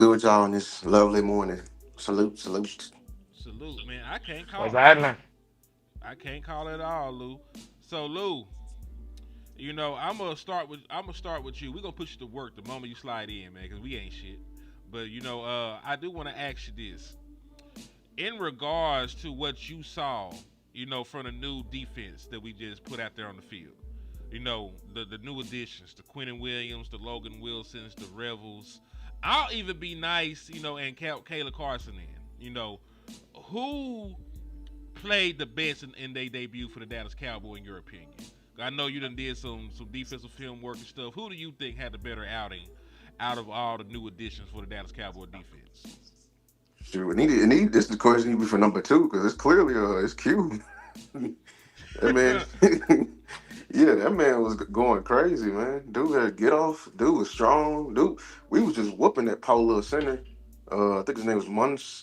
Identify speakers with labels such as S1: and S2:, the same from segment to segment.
S1: Good with y'all on this lovely morning. Salute, salute.
S2: Salute, man. I can't
S3: What's
S2: call it.
S3: happening?
S2: I can't call it all, Lou. So Lou, I'm gonna start with you. We're gonna put you to work the moment you slide in, man, because we ain't shit. But I do want to ask you this. In regards to what you saw, from the new defense that we just put out there on the field. The new additions, the Quentin Williams, the Logan Wilsons, the Revels. I'll even be nice, and count Kayla Carson in. Who played the best in their debut for the Dallas Cowboys in your opinion? I know you done did some defensive film work and stuff. Who do you think had the better outing out of all the new additions for the Dallas Cowboy defense?
S1: Shoot, this is the question need be for number two because it's clearly it's Q. That man, yeah, that man was going crazy, man. Dude had get off. Dude was strong. Dude, we was just whooping that Paul little center. I think his name was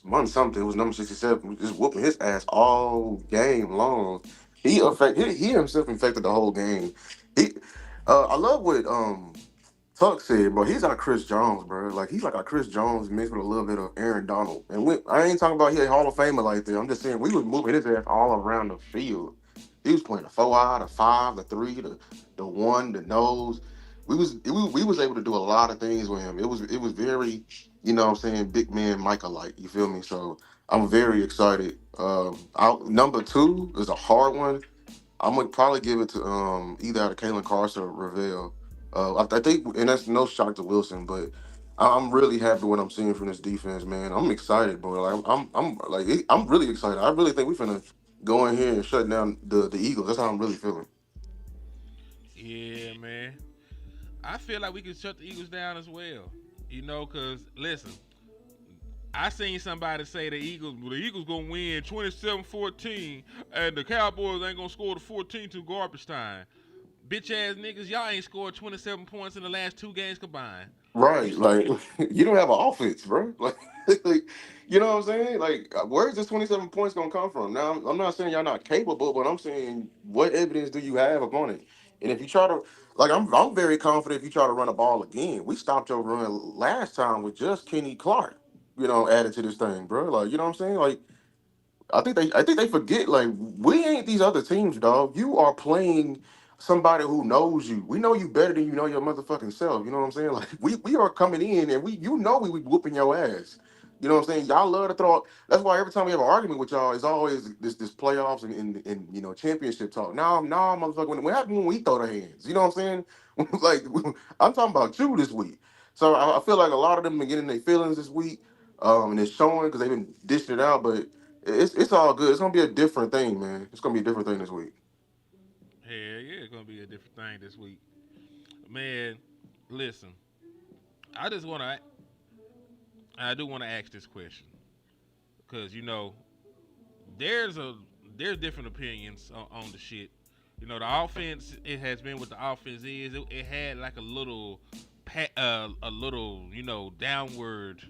S1: Mun something. It was number 67. We just whooping his ass all game long. He himself infected the whole game. He, I love what Tuck said, bro. He's our Chris Jones, bro. Like he's like our Chris Jones mixed with a little bit of Aaron Donald. And I ain't talking about he a Hall of Famer like that. I'm just saying we was moving his ass all around the field. He was playing the 4 eye, the 5, the 3, the 1, the nose. We was able to do a lot of things with him. It was very, what I'm saying, big man Micah like. You feel me? So I'm very excited. Number two is a hard one. I'm gonna probably give it to either out of Kalen Carson or Ravel. I think, and that's no shock to Wilson, but I'm really happy what I'm seeing from this defense, man. I'm excited, bro. Like I'm really excited. I really think we're finna go in here and shut down the Eagles. That's how I'm really feeling.
S2: Yeah, man. I feel like we can shut the Eagles down as well. Cause listen, I seen somebody say the Eagles gonna win 27-14, and the Cowboys ain't gonna score the 14 to garbage time. Bitch ass niggas, y'all ain't scored 27 points in the last two games combined. You
S1: Right,
S2: st-
S1: like you don't have an offense, bro. Like, you know what I'm saying? Like, where's this 27 points gonna come from? Now, I'm not saying y'all not capable, but I'm saying what evidence do you have upon it? And if you try to, like, I'm very confident if you try to run a ball again. We stopped your run last time with just Kenny Clark, added to this thing, bro. Like, you know what I'm saying? Like, I think they forget like we ain't these other teams, dog. You are playing somebody who knows you. We know you better than you know your motherfucking self. You know what I'm saying? Like we are coming in and we whooping your ass. You know what I'm saying? Y'all love to throw. That's why every time we have an argument with y'all, it's always this playoffs and championship talk. Now, motherfucker, what happened when we throw the hands? You know what I'm saying? Like I'm talking about you this week. So I feel like a lot of them been getting their feelings this week, and it's showing because they've been dishing it out, but. It's all good. It's gonna be a different thing, man. It's gonna be a different thing this week.
S2: Hell yeah, it's gonna be a different thing this week. Man, listen, I just wanna I do wanna ask this question. Cause there's a there's different opinions on the shit. The offense, it has been what the offense is. It had like a little downward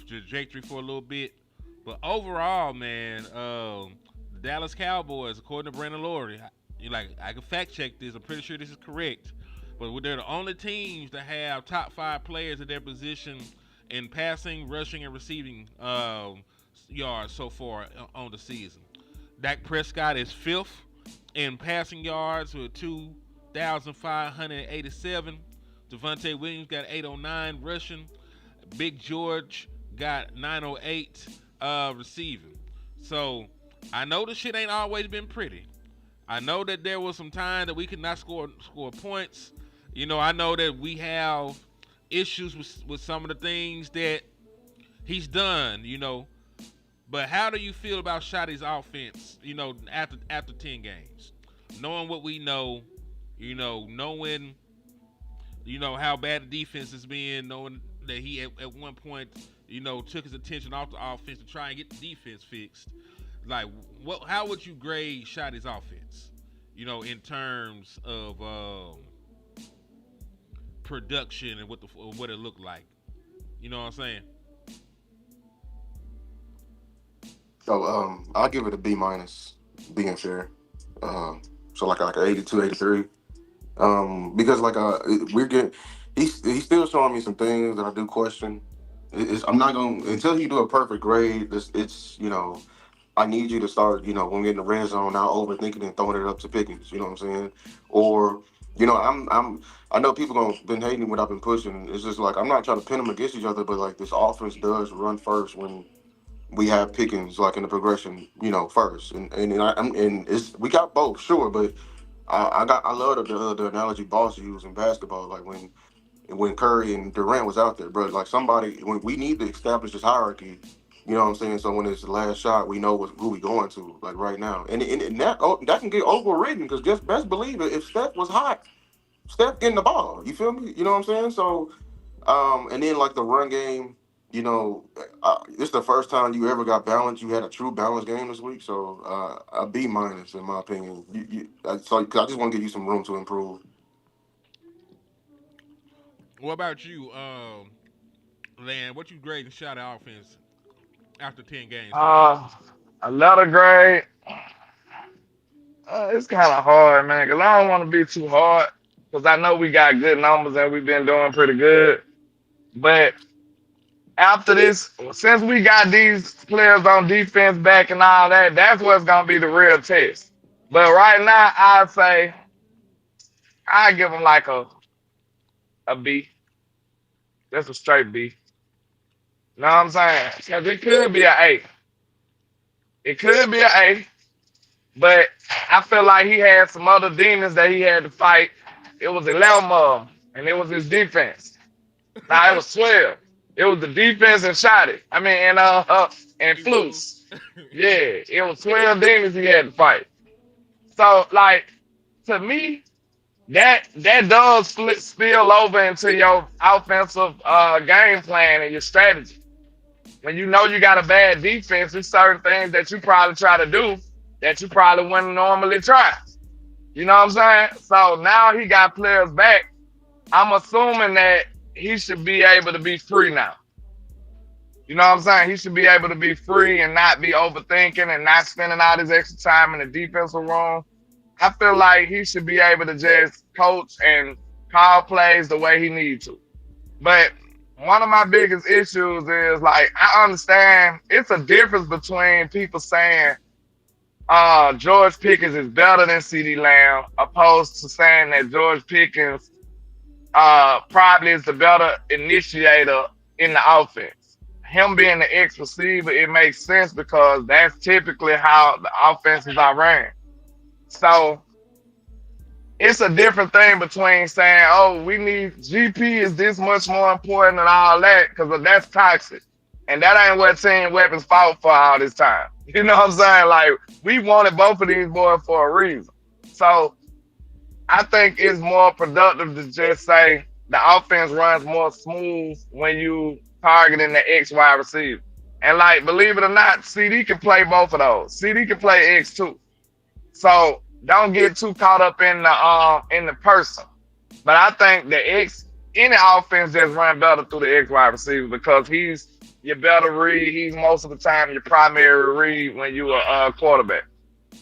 S2: trajectory for a little bit, but overall, man, the Dallas Cowboys, according to Brandon Laurie, I can fact check this. I'm pretty sure this is correct, but they're the only teams that have top five players at their position in passing, rushing, and receiving yards so far on the season. Dak Prescott is fifth in passing yards with 2,587. Devontae Williams got 809 rushing. Big George got 908 receiving. So I know the shit ain't always been pretty. I know that there was some time that we could not score points. I know that we have issues with some of the things that he's done. But how do you feel about Shotty's offense? After 10 games, knowing what we know, knowing how bad the defense has been, knowing that he at one point took his attention off the offense to try and get the defense fixed. Like, how would you grade Shotty's offense? In terms of production and what it looked like. You know what I'm saying?
S1: So I'll give it a B minus, being fair. So like an 82, 83. Because we're getting he's still showing me some things that I do question. I'm not gonna until he do a perfect grade. It's I need you to start, when we get in the red zone, now overthinking and throwing it up to Pickens. You know what I'm saying? Or, I know people gonna been hating what I've been pushing. It's just like I'm not trying to pin them against each other, but like this offense does run first when we have Pickens like in the progression, first, and it's we got both, sure, but I love the analogy Boss used in basketball, like when Curry and Durant was out there, bro. Like somebody, when we need to establish this hierarchy, you know what I'm saying? So when it's the last shot, we know who we going to, like right now. And that can get overridden because just best believe it, if Steph was hot, Steph getting the ball. You feel me? You know what I'm saying? So, and then like the run game, it's the first time you ever got balance. You had a true balance game this week. So a B minus in my opinion. So 'cause I just want to give you some room to improve.
S2: What about you, Lan? What you grading shot at offense after 10 games so far?
S3: Uh, a letter grade. It's kind of hard, man, because I don't want to be too hard. Because I know we got good numbers and we've been doing pretty good. But after this, since we got these players on defense back and all that, that's what's gonna be the real test. But right now, I'd say I give them like a B. That's a straight B. You know what I'm saying? Because it could be an A. It could be an A, but I feel like he had some other demons that he had to fight. It was 11 of them, and it was his defense. Nah, it was 12. It was the defense and shot it. I mean, and
S2: He flew.
S3: flutes. Yeah, it was 12 demons he had to fight. So, like, to me, that does spill over into your offensive game plan and your strategy. When you know you got a bad defense, there's certain things that you probably try to do that you probably wouldn't normally try. You know what I'm saying? So now he got players back. I'm assuming that he should be able to be free now. You know what I'm saying? He should be able to be free and not be overthinking and not spending all his extra time in the defensive room. I feel like he should be able to just coach and call plays the way he needs to. But one of my biggest issues is like I understand it's a difference between people saying George Pickens is better than CD Lamb, opposed to saying that George Pickens probably is the better initiator in the offense. Him being the ex receiver, it makes sense because that's typically how the offenses are ran. So it's a different thing between saying, "Oh, we need GP is this much more important than all that," because that's toxic, and that ain't what Team Weapons fought for all this time. You know what I'm saying? Like we wanted both of these boys for a reason. So I think it's more productive to just say the offense runs more smooth when you targeting the X wide receiver. And like, believe it or not, CD can play both of those. CD can play X too. So don't get too caught up in the person. But I think the X any offense just run better through the X wide receiver because he's your better read. He's most of the time your primary read when you are a quarterback.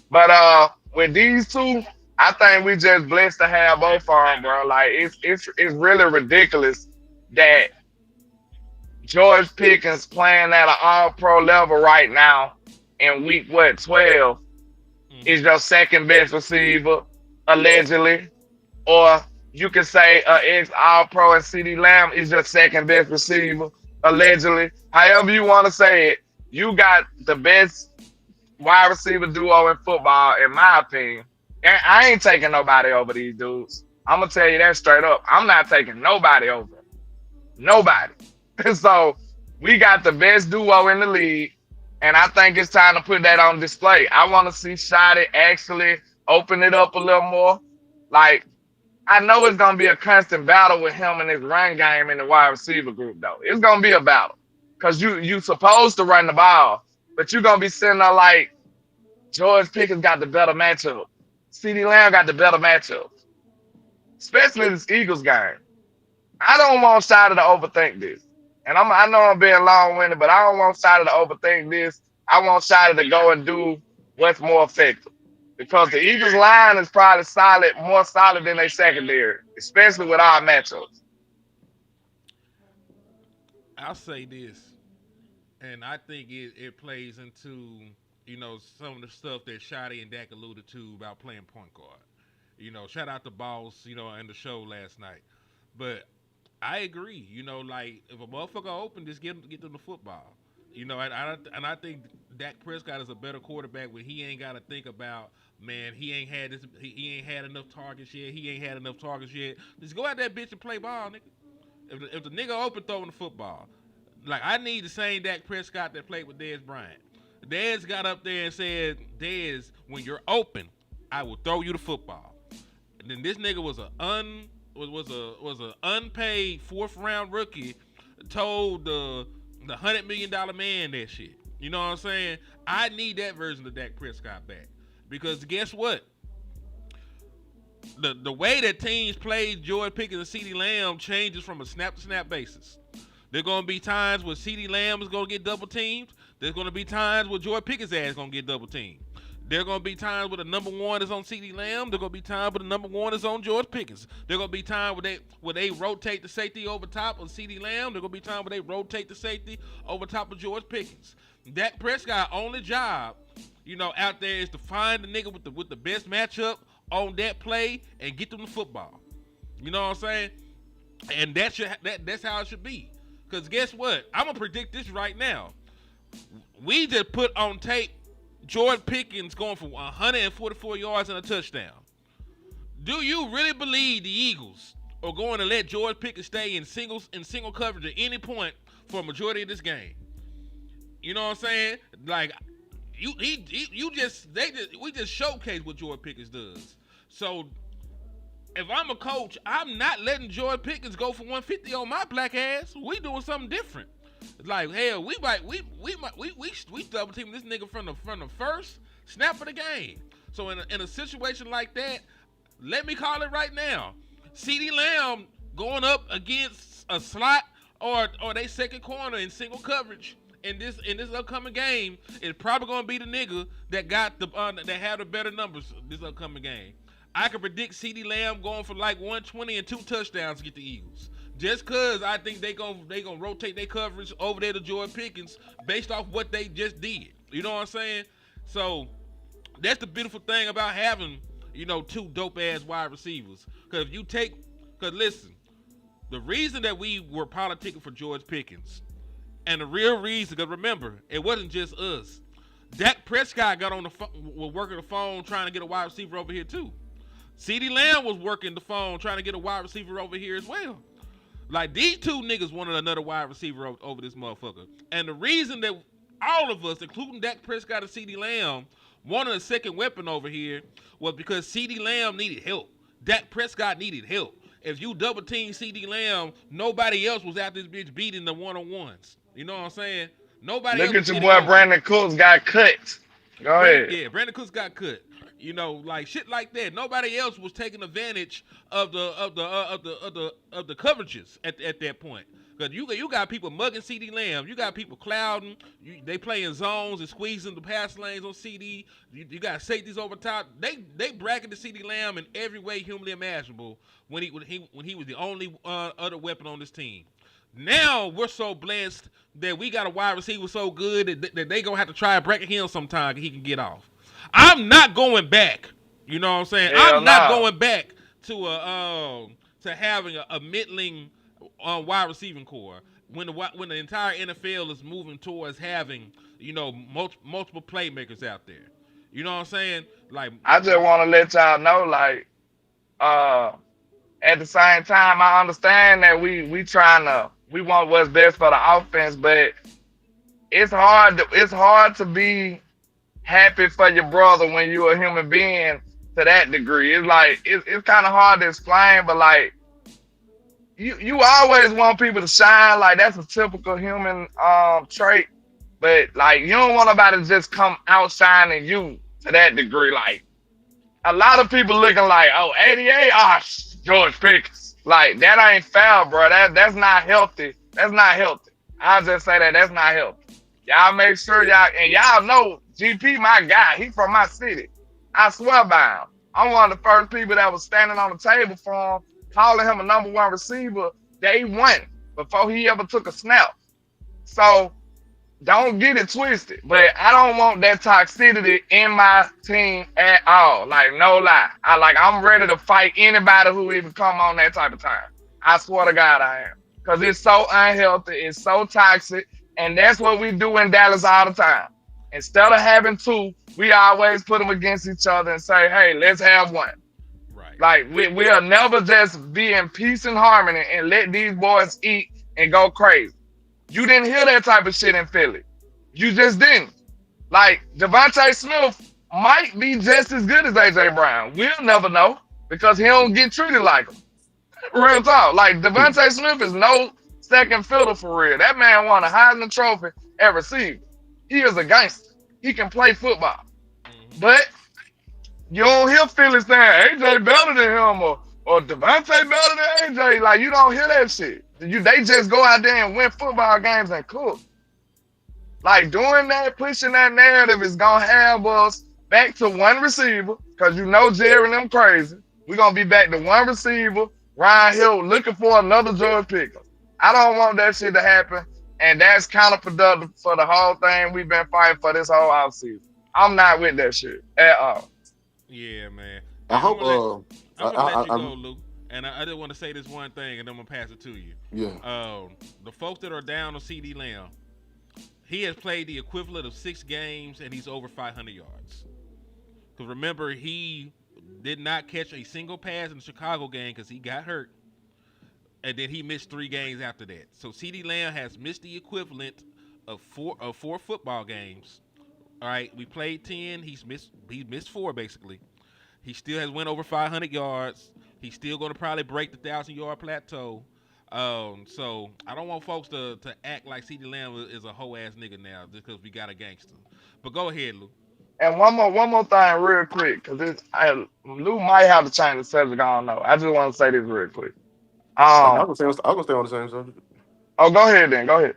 S3: But with these two, I think we just blessed to have both of them, bro. Like it's really ridiculous that George Pickens playing at an All Pro level right now in week 12 is
S2: Hmm.
S3: your second best receiver allegedly, or you can say ex All Pro and CD Lamb is your second best receiver allegedly. However you want to say it, you got the best wide receiver duo in football, in my opinion. And I ain't taking nobody over these dudes. I'm gonna tell you that straight up. I'm not taking nobody over. Nobody. So we got the best duo in the league, and I think it's time to put that on display. I want to see Shotty actually open it up a little more. Like I know it's gonna be a constant battle with him and his run game in the wide receiver group, though. It's gonna be a battle because you supposed to run the ball, but you're gonna be sitting there like George Pickens got the better matchup. CeeDee Lamb got the better matchup, especially this Eagles game. I don't want Shada to overthink this. And I know I'm being long winded, but I don't want Shada to overthink this. I want Shada to go and do what's more effective. Because the Eagles line is probably solid, more solid than their secondary, especially with our matchups.
S2: I'll say this, and I think it plays into some of the stuff that Shotty and Dak alluded to about playing point guard. Shout out to Boss, and the show last night. But I agree. Like if a motherfucker open, just get them the football. And I think Dak Prescott is a better quarterback when he ain't got to think about, man, he ain't had this, he ain't had enough targets yet. He ain't had enough targets yet. Just go out that bitch and play ball, nigga. If the nigga open throwing the football, like I need the same Dak Prescott that played with Dez Bryant. Dez got up there and said, Dez, when you're open, I will throw you the football. And then this nigga was a unpaid fourth round rookie, told the $100 million man that shit. You know what I'm saying? I need that version of Dak Prescott back. Because guess what? The way that teams play George Pickens and CeeDee Lamb changes from a snap to snap basis. There's gonna be times where CeeDee Lamb is gonna get double teamed. There's gonna be times where George Pickens' ass is gonna get double teamed. There are gonna be times where the number one is on CeeDee Lamb. There gonna be times where the number one is on George Pickens. There gonna be times where they rotate the safety over top of CeeDee Lamb. There gonna be times where they rotate the safety over top of George Pickens. Dak Prescott's only job, out there is to find the nigga with the best matchup on that play and get them the football. You know what I'm saying? And that's how it should be. Because guess what? I'm going to predict this right now. We just put on tape George Pickens going for 144 yards and a touchdown. Do you really believe the Eagles are going to let George Pickens stay in single coverage at any point for a majority of this game? You know what I'm saying? Like, we just showcase what George Pickens does. So if I'm a coach, I'm not letting George Pickens go for 150 on my black ass. We doing something different. Like hell, we double team this nigga from the first snap of the game. So in a situation like that, let me call it right now. CeeDee Lamb going up against a slot or they second corner in single coverage in this upcoming game is probably gonna be the nigga that got that had the better numbers this upcoming game. I can predict CeeDee Lamb going for like 120 and 2 touchdowns to get the Eagles. Just cause I think they gonna rotate their coverage over there to George Pickens based off what they just did. You know what I'm saying? So that's the beautiful thing about having, two dope ass wide receivers. Cause listen, the reason that we were politicking for George Pickens, and the real reason, cause remember, it wasn't just us. Dak Prescott got on the phone, was working the phone trying to get a wide receiver over here too. CeeDee Lamb was working the phone trying to get a wide receiver over here as well. Like, these two niggas wanted another wide receiver over this motherfucker. And the reason that all of us, including Dak Prescott and CeeDee Lamb, wanted a second weapon over here was because CeeDee Lamb needed help. Dak Prescott needed help. If you double team CeeDee Lamb, nobody else was out this bitch beating the one-on-ones. You know what I'm saying? Nobody
S3: Look
S2: else
S3: at
S2: was
S3: your
S2: getting
S3: boy
S2: open.
S3: Brandon Cooks got cut. Go ahead.
S2: Yeah, Brandon Cooks got cut. Like shit like that. Nobody else was taking advantage of the coverages at that point. Cause you got people mugging CeeDee Lamb. You got people clouding. They playing zones and squeezing the pass lanes on CD. You got safeties over top. They bracketed CeeDee Lamb in every way humanly imaginable when he was the only other weapon on this team. Now we're so blessed that we got a wide receiver so good that they gonna have to try and bracket him sometime he can get off. I'm not going back. You know what I'm saying?
S3: Hell
S2: I'm not
S3: no.
S2: going back to having a middling wide receiving core when the entire NFL is moving towards having multiple playmakers out there. You know what I'm saying? Like,
S3: I just want to let y'all know, like, uh, at the same time, I understand that we want what's best for the offense, but it's hard to be happy for your brother when you're a human being to that degree. It's like it's kind of hard to explain, but like you always want people to shine. Like that's a typical human trait. But like you don't want nobody to just come outshining you to that degree. Like a lot of people looking like, oh, 88, George Pickens. Like that ain't fair, bro. That's not healthy. That's not healthy. I'll just say that's not healthy. Y'all make sure y'all know GP my guy. He from my city. I swear by him. I'm one of the first people that was standing on the table for him, calling him a number one receiver day one before he ever took a snap. So don't get it twisted, but I don't want that toxicity in my team at all. Like no lie, I'm ready to fight anybody who even come on that type of time. I swear to God, I am, because it's so unhealthy, it's so toxic, and that's what we do in Dallas all the time. Instead of having two, we always put them against each other and say, "Hey, let's have one."
S2: Right.
S3: Like we'll never just be in peace and harmony and let these boys eat and go crazy. You didn't hear that type of shit in Philly. You just didn't. Like Devontae Smith might be just as good as AJ Brown. We'll never know because he don't get treated like him. Real talk. Like Devontae Smith is no second fiddle for real. That man won a Heisman Trophy at receiver. He is a gangster. He can play football.
S2: Hmm.
S3: But you don't hear Philly saying AJ better than him or Devontae better than AJ. Like you don't hear that shit. They just go out there and win football games and cook. Like doing that, pushing that narrative is gonna have us back to one receiver, cause you know Jerry and them crazy. We're gonna be back to one receiver, Ryan Hill looking for another George Pickens. I don't want that shit to happen, and that's counterproductive for the whole thing we've been fighting for this whole offseason. I'm not with that shit at all.
S2: Yeah, man.
S1: I
S2: And
S1: hope.
S2: I'm gonna let you go,
S1: I'm.
S2: Lou. And I just want to say this one thing, and then I'm gonna pass it to you.
S1: Yeah.
S2: The folks that are down on CD Lamb, he has played the equivalent of 6 games, and he's over 500 yards. Because remember, he did not catch a single pass in the Chicago game because he got hurt, and then he missed 3 games after that. So CD Lamb has missed the equivalent of four football games. All right, we played 10. He missed 4 basically. He still has went over 500 yards. He's still going to probably break the 1,000 yard plateau. So I don't want folks to act like CeeDee Lamb is a hoe ass nigga now just because we got a gangster. But go ahead, Lou.
S3: And one more thing, real quick, because Lou might have to change the subject. I don't know. I just want to say this real quick.
S1: Okay, I
S3: Um,
S1: was gonna say. I was gonna stay on the same subject.
S3: oh, go ahead then. Go ahead.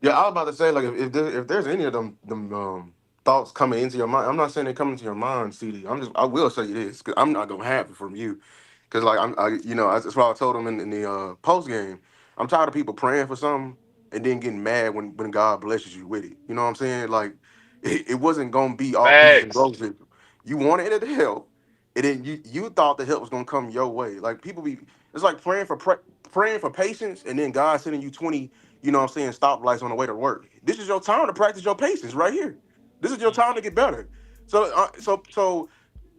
S1: Yeah, I was about to say like if there's any of them thoughts coming into your mind, I'm not saying they come into your mind, CD. I will say this because I'm not gonna have it from you. Because like that's why I told him in the post game. I'm tired of people praying for something and then getting mad when God blesses you with it. You know what I'm saying? Like it wasn't gonna be all peaches and
S3: Facts.
S1: roses. You wanted it to help, and then you thought the help was gonna come your way. Like people be, it's like praying for patience, and then God sending you 20. You know what I'm saying, stoplights on the way to work. This is your time to practice your patience right here. This is your
S2: Mm,
S1: time to get better. So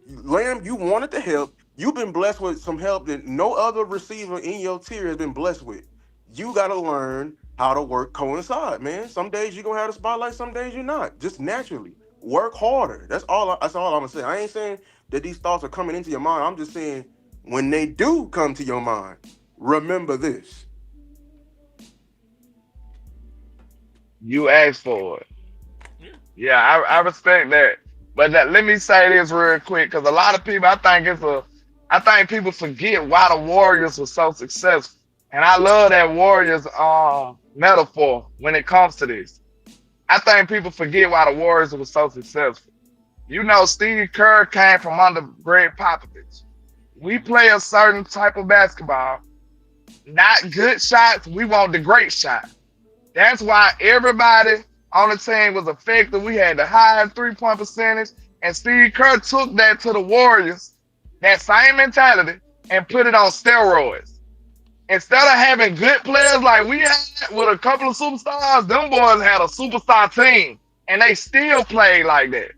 S1: Lamb, you wanted the help. You've been blessed with some help that no other receiver in your tier has been blessed with. You got to learn how to work coincide, man. Some days you're gonna have the spotlight, some days you're not. Just naturally. Work harder. That's all I'm gonna say. I ain't saying that these thoughts are coming into your mind. I'm just saying when they do come to your mind, remember this.
S3: You asked for it.
S2: yeah.
S3: Yeah, I respect that. But let me say this real quick, because a lot of people, I think people forget why the Warriors were so successful, and I love that Warriors metaphor when it comes to this. I think people forget why the Warriors were so successful. You know, Steve Kerr came from under Greg Popovich. We play a certain type of basketball, not good shots. We want the great shot. That's why everybody on the team was effective. We had the highest 3-point percentage, and Steve Kerr took that to the Warriors, that same mentality, and put it on steroids. Instead of having good players like we had with a couple of superstars, them boys had a superstar team, and they still played like that.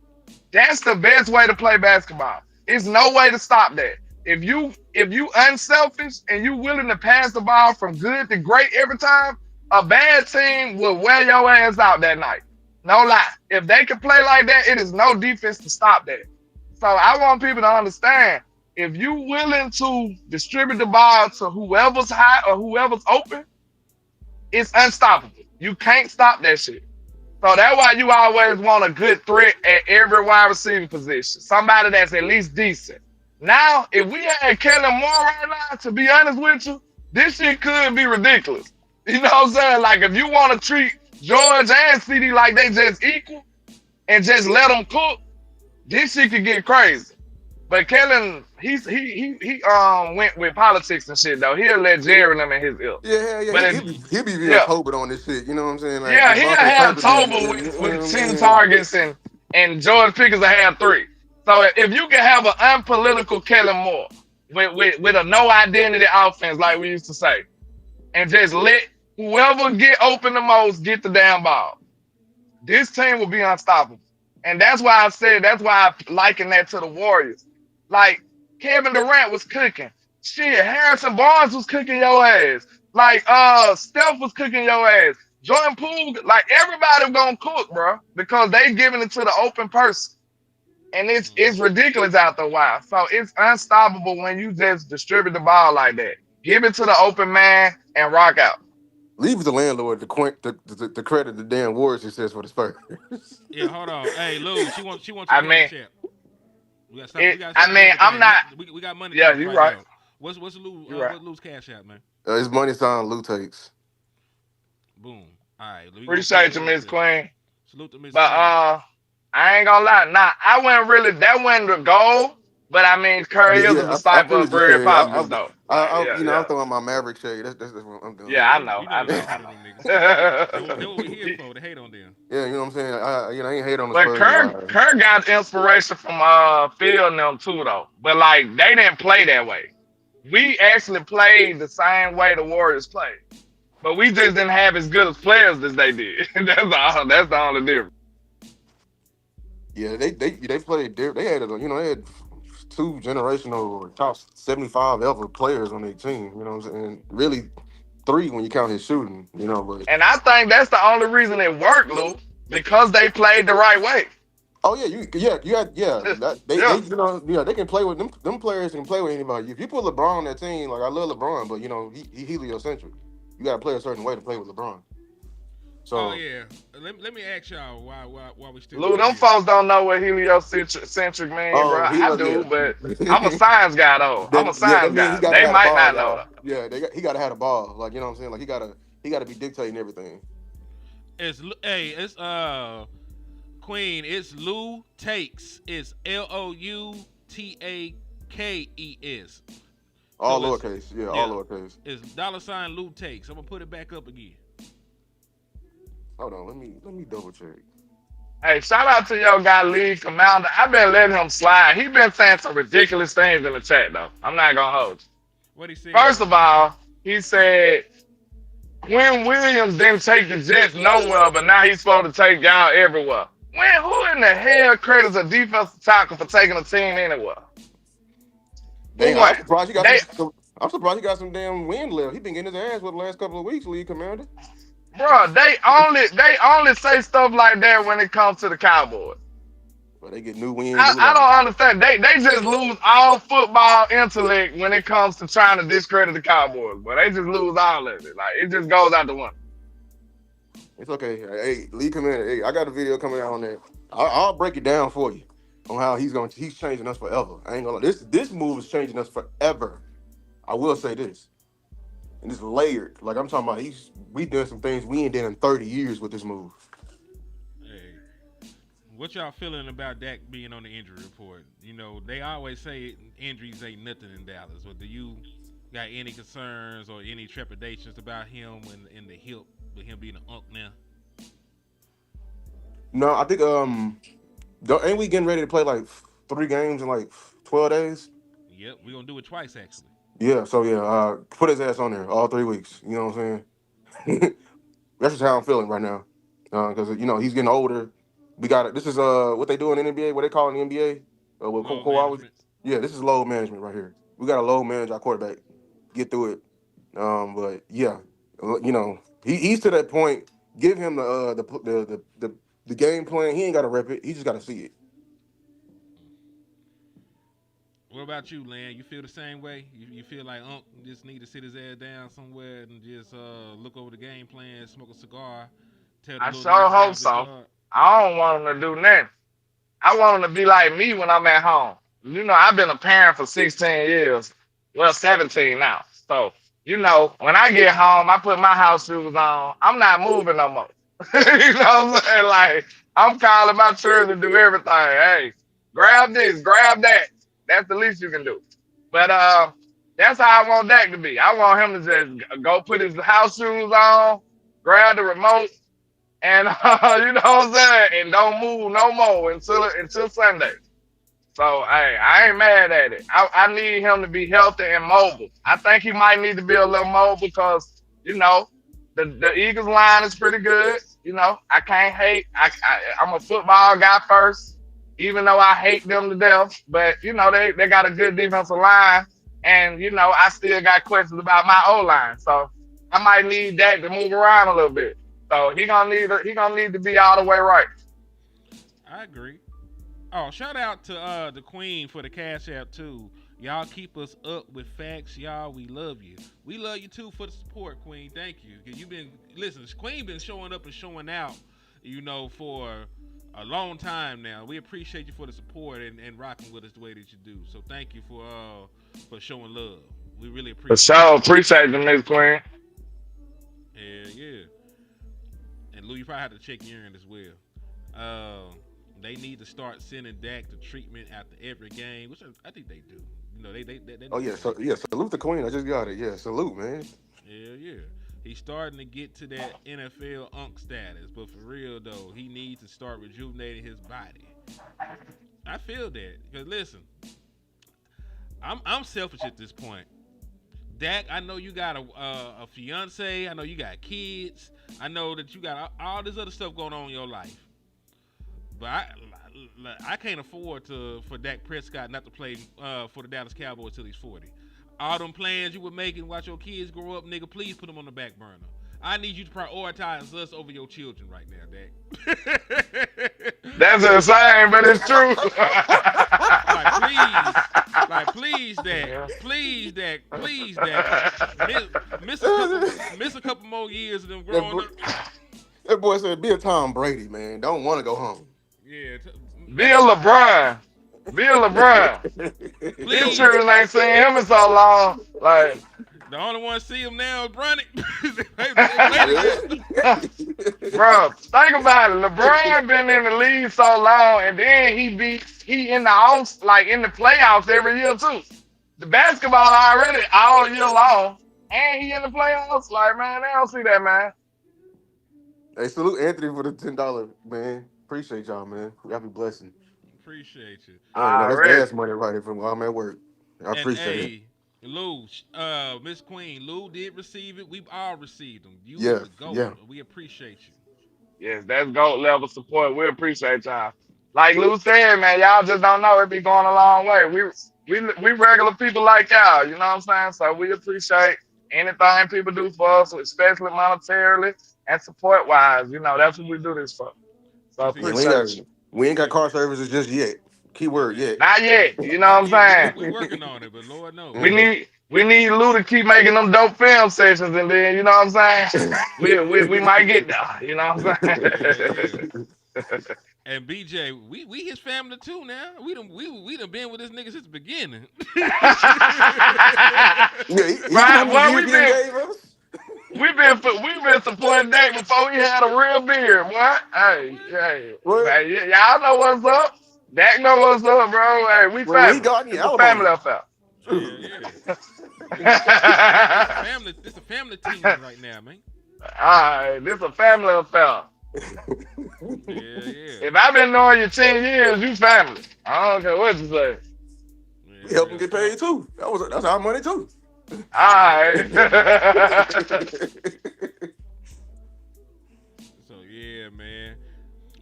S3: That's the best way to play basketball. There's no way to stop that. If you unselfish and you willing to pass the ball from good to great every time, a bad team will wear your ass out that night. No lie. If they can play like that, it is no defense to stop that. So I want people to understand, if you willing to distribute the ball to whoever's hot or whoever's open, it's unstoppable. You can't stop that shit. So that's why you always want a good threat at every wide receiver position. Somebody that's at least decent. Now, if we had Kellen Moore right now, to be honest with you, this shit could be ridiculous. You know what I'm saying? Like, if you want to treat George and CD like they just equal and just let them cook, this shit could get crazy. But Kellen, he went with politics and shit though. He'll let Jerry them in his ear.
S1: Yeah, hell yeah,
S3: But if
S2: Mm-hmm.
S1: he'll be real
S3: yeah,
S1: Tobit on this shit. You know what I'm saying? Like
S3: yeah, he'll
S1: Devontae
S3: have
S1: Parker be,
S3: Toba
S1: you know
S3: with
S1: what I'm
S3: 10
S1: saying?
S3: targets and George Pickens will have 3. So if you can have an unpolitical Kellen Moore with a no identity offense like we used to say, and just let whoever get open the most get the damn ball, this team will be unstoppable. And that's why I said that's why I liken that to the Warriors. Like Kevin Durant was cooking. Shit, Harrison Barnes was cooking your ass. Like Steph was cooking your ass. Jordan Poole, like everybody gonna cook, bro, because they giving it to the open person. And it's
S2: Mm-hmm.
S3: ridiculous after a while. So it's unstoppable when you just distribute the ball like that. Give it to the open man and rock out.
S1: Leave the landlord the credit the damn Warriors success for the Spurs.
S2: Yeah, hold on. Hey, Lou, she wants your
S3: I mean,
S2: cash app. We gotta stop playing the
S3: I'm
S2: game.
S3: not.
S2: We got money
S3: Yeah,
S2: talking
S3: you're
S2: right
S3: right.
S2: now. What's Lou
S3: You're right.
S2: what's Lou's cash app, man?
S1: His money sign Lou takes.
S2: Boom. All right, we gonna post
S3: Appreciate you,
S2: that up
S3: Miss
S2: there.
S3: Queen.
S2: Salute to Miss
S3: But
S2: Queen.
S3: I ain't gonna lie. Nah, I wasn't really that wasn't the goal. But I mean, Curry
S1: Yeah,
S3: is a
S1: I
S3: disciple
S1: feel
S3: of
S1: what you're
S3: Barry
S1: saying.
S3: Poppins, though. Like, yeah,
S1: I'm
S3: yeah,
S1: throwing my Maverick shade. That's what I'm doing.
S3: yeah. I
S2: You
S3: know,
S2: know
S3: I
S2: we
S3: know.
S2: can't hate on them niggas. That what we here for, to hate on them.
S1: Yeah, you know what I'm saying. I ain't hate on the
S3: But
S1: Spurs.
S3: Kerr got inspiration from Phil and them too, though. But like, they didn't play that way. We actually played the same way the Warriors played. But we just didn't have as good as players as they did. That's all. That's the only difference.
S1: Yeah, they played. They had they had 2 generational top 75 ever players on their team. You know what I'm saying? Really 3 when you count his shooting. But
S3: And I think that's the only reason it worked, Lou, because they played the right way.
S1: oh yeah, you had that they
S3: Yeah.
S1: they can play with them players can play with anybody. If you put LeBron on that team, like I love LeBron, but he heliocentric. You got to play a certain way to play with LeBron.
S2: Oh
S1: So
S2: yeah. Let me ask y'all why we still
S3: Lou,
S2: got
S3: them
S2: here.
S3: folks don't know what heliocentric mean, bro.
S1: he
S3: I
S1: yeah.
S3: do, but I'm a science guy, though. I'm a
S1: That
S3: science
S1: means he
S3: guy.
S1: got to
S3: They
S1: have a
S3: might
S1: ball,
S3: not know,
S1: y'all.
S3: though.
S1: Yeah, he got to have a ball. Like you know what I'm saying. Like he got to be dictating everything.
S2: It's Queen. It's Lou Takes. It's LOUTAKES.
S1: All
S2: So
S1: lowercase. Yeah, all
S2: yeah,
S1: lowercase.
S2: it's $ Lou Takes. I'm gonna put it back up again.
S1: Hold on, let me double check.
S3: Hey, shout out to your guy, Lee Commander. I've been letting him slide. He been saying some ridiculous things in the chat, though. I'm not going to hold you.
S2: What he said?
S3: First of all, he said Quinn Williams didn't take the Jets nowhere, but now he's supposed to take y'all everywhere. When who in the hell credits a defensive tackle for taking a team anywhere? For
S1: Dang, I'm
S3: what?
S1: surprised he got
S3: They,
S1: some. I'm surprised he got some damn wind left. He been getting his ass for the last couple of weeks, league commander.
S3: bro, they only say stuff like that when it comes to the Cowboys.
S1: But they get new wind,
S3: I,
S1: new
S3: I
S1: life.
S3: don't understand. They just lose all football intellect when it comes to trying to discredit the Cowboys. But they just lose all of it. Like it just goes out the window.
S1: It's okay. Hey, league commander. Hey, I got a video coming out on that. I'll break it down for you on how he's changing us forever. I ain't gonna lie. This move is changing us forever. I will say this, and it's layered. Like I'm talking about, we done some things we ain't done in 30 years with this move.
S2: Hey, what y'all feeling about Dak being on the injury report? You know, they always say injuries ain't nothing in Dallas. But do you got any concerns or any trepidations about him in the hip, with him being an unk now?
S1: No, I think ain't we getting ready to play like 3 games in like 12 days?
S2: Yep, we're gonna do it twice actually.
S1: Yeah, so yeah, put his ass on there all 3 weeks. You know what I'm saying? That's just how I'm feeling right now. Because he's getting older. We got it. This is what they do in the NBA. What they call in the NBA? With
S2: Load
S1: Kawhi.
S2: management.
S1: Yeah, this is load management right here. We got to load manage our quarterback. Get through it. But yeah, he's to that point. Give him the game plan. He ain't got to rep it. He just got to see it.
S2: What about you, Lan? You feel the same way? You feel like Unc just need to sit his ass down somewhere and just look over the game plan, smoke a cigar, tell the
S3: I
S2: little
S3: sure
S2: niggas to get
S3: hope
S2: out the
S3: so.
S2: yard?
S3: I don't want them to do nothing. I want them to be like me when I'm at home. I've been a parent for 16 years. Well, 17 now. So, when I get home, I put my house shoes on. I'm not moving no more. You know what I'm saying? Like, I'm calling my children to do everything. Hey, grab this, grab that. That's the least you can do. But that's how I want Dak to be. I want him to just go put his house shoes on, grab the remote, and you know what I'm saying, and don't move no more until Sunday. So hey, I ain't mad at it. I need him to be healthy and mobile. I think he might need to be a little mobile because the Eagles line is pretty good. I can't hate. I'm a football guy first, even though I hate them to death. But they got a good defensive line, and I still got questions about my O line. So I might need that to move around a little bit. So he gonna need to be all the way right.
S2: I agree. Oh, shout out to the Queen for the Cash App too. Y'all keep us up with facts, y'all. We love you. We love you too for the support, Queen. Thank you. Cause you've been listen. Queen been showing up and showing out, for a long time now. We appreciate you for the support and rocking with us the way that you do. So thank you for showing love. We really
S3: For
S2: appreciate
S3: sure, appreciate the Miss Queen.
S2: it. Yeah, yeah. And Lou, you probably have to check urine as well. They need to start sending Dak to treatment after every game, which I think they do. They
S1: Oh
S2: know
S1: yeah,
S2: what they
S1: so
S2: do.
S1: yeah, salute the queen. I just got it. Yeah, salute, man.
S2: Yeah, yeah. He's starting to get to that NFL unk status, but for real though, he needs to start rejuvenating his body. I feel that because listen, I'm selfish at this point. Dak, I know you got a fiance. I know you got kids. I know that you got all this other stuff going on in your life. But I can't afford for Dak Prescott not to play for the Dallas Cowboys till he's 40. All them plans you were making, watch your kids grow up, nigga. Please put them on the back burner. I need you to prioritize us over your children right now, Dak.
S3: That's insane, but it's true.
S2: Like please, Dak, please, Dak, please, Dak. Miss, miss a couple more years of them
S1: That
S2: growing
S1: boy,
S2: up.
S1: that boy said, "Be a Tom Brady, man. Don't want to go home."
S2: Yeah,
S3: Be a LeBron. Be a LeBron. These
S2: please.
S3: children ain't seen him in so long. Like,
S2: The only one see him now is Bronny. They play together.
S3: bro, think about it. LeBron been in the league so long, and then he in the playoffs every year too. The basketball already all year long, and he in the playoffs. Like, man, they don't see that, man.
S1: Hey, salute Anthony for the $10, man. Appreciate y'all, man. Y'all be blessing.
S2: Appreciate you.
S1: That's
S3: Already.
S1: gas money right here from while I'm at work. I
S2: And
S1: appreciate it.
S2: hey, Lou, Miss Queen, Lou did receive it. We've all received them. You is
S1: Yeah,
S2: the GOAT.
S1: yeah.
S2: We appreciate you.
S3: Yes, that's GOAT level support. We appreciate y'all. Like Lou said, man, y'all just don't know it be going a long way. We regular people like y'all, you know what I'm saying? So we appreciate anything people do for us, especially monetarily and support wise. That's what we do this for. So
S2: See,
S1: Yeah,
S3: appreciate you.
S1: we ain't got
S2: yeah,
S1: car services just yet. Keyword
S2: yeah.
S1: yet.
S3: Not yet, you know
S2: Not
S3: what
S2: yet.
S3: I'm
S2: We working on it, but Lord knows.
S3: saying? We
S1: Mhm.
S3: need we need Lou to keep making them dope film sessions, and then you know what I'm saying? We might get there, you know what I'm
S2: Yeah, yeah.
S3: saying?
S2: And BJ, we his family too now. We done been with this nigga since the beginning.
S1: Yeah, you know how
S3: Right?
S1: many
S3: Well,
S1: years he done gave us?
S3: we've been supporting Dak before he had a real beard. What? Hey,
S2: What?
S3: hey,
S1: What?
S3: man, y'all know what's up. Dak know what's up, bro. Hey, we
S1: When he
S3: family.
S1: got any
S3: It's a family
S1: alimony?
S3: affair.
S2: Yeah,
S1: Shoot.
S2: yeah. It's a family. It's a family team right now, man.
S3: Alright, this a family affair.
S2: Yeah, yeah,
S3: If I've been knowing you 10 years, you family. I don't care what you say.
S1: We
S2: yeah,
S1: help him
S2: yeah.
S1: get paid too. That's our money too.
S2: Yeah, yeah.
S3: Alright.
S2: So yeah, man.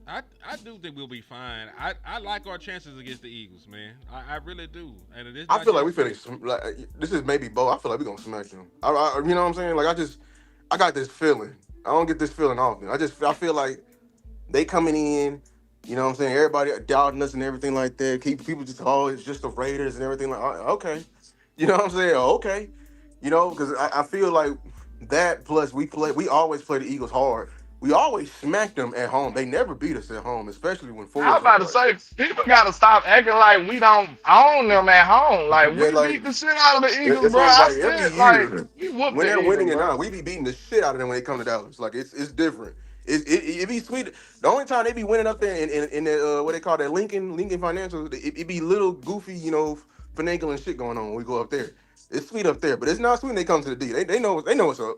S2: I do think we'll be fine. I like our chances against the Eagles, man. I really do. And it's
S1: I
S2: not
S1: feel like we
S2: just
S1: finna like this is maybe both. I feel like we gonna smash them. You know what I'm saying? Like I got this feeling. I don't get this feeling often. I feel like they coming in. You know what I'm saying? Everybody doubting us and everything like that. Keep people just it's just the Raiders and everything like okay. You know what I'm saying? Okay. Because I feel like that plus we always play the Eagles hard. We always smack them at home. They never beat us at home, especially when
S3: I was
S1: Foles
S3: about
S1: ain't
S3: to
S1: right.
S3: say, people gotta stop acting like we don't own them at home. Like
S1: Yeah,
S3: we
S1: like
S3: beat the shit out of the Eagles,
S1: it's
S3: bro.
S1: like
S3: I
S1: like every
S3: still like
S1: year
S3: we whooped
S1: when
S3: the
S1: they're
S3: Eagles,
S1: winning or
S3: bro.
S1: not, we be beating the shit out of them when they come to Dallas. Like it's different. It be sweet. The only time they be winning up there in the what they call that Lincoln Financial, it be little goofy, finagling shit going on when we go up there. It's sweet up there, but it's not sweet when they come to the D. They know what's up.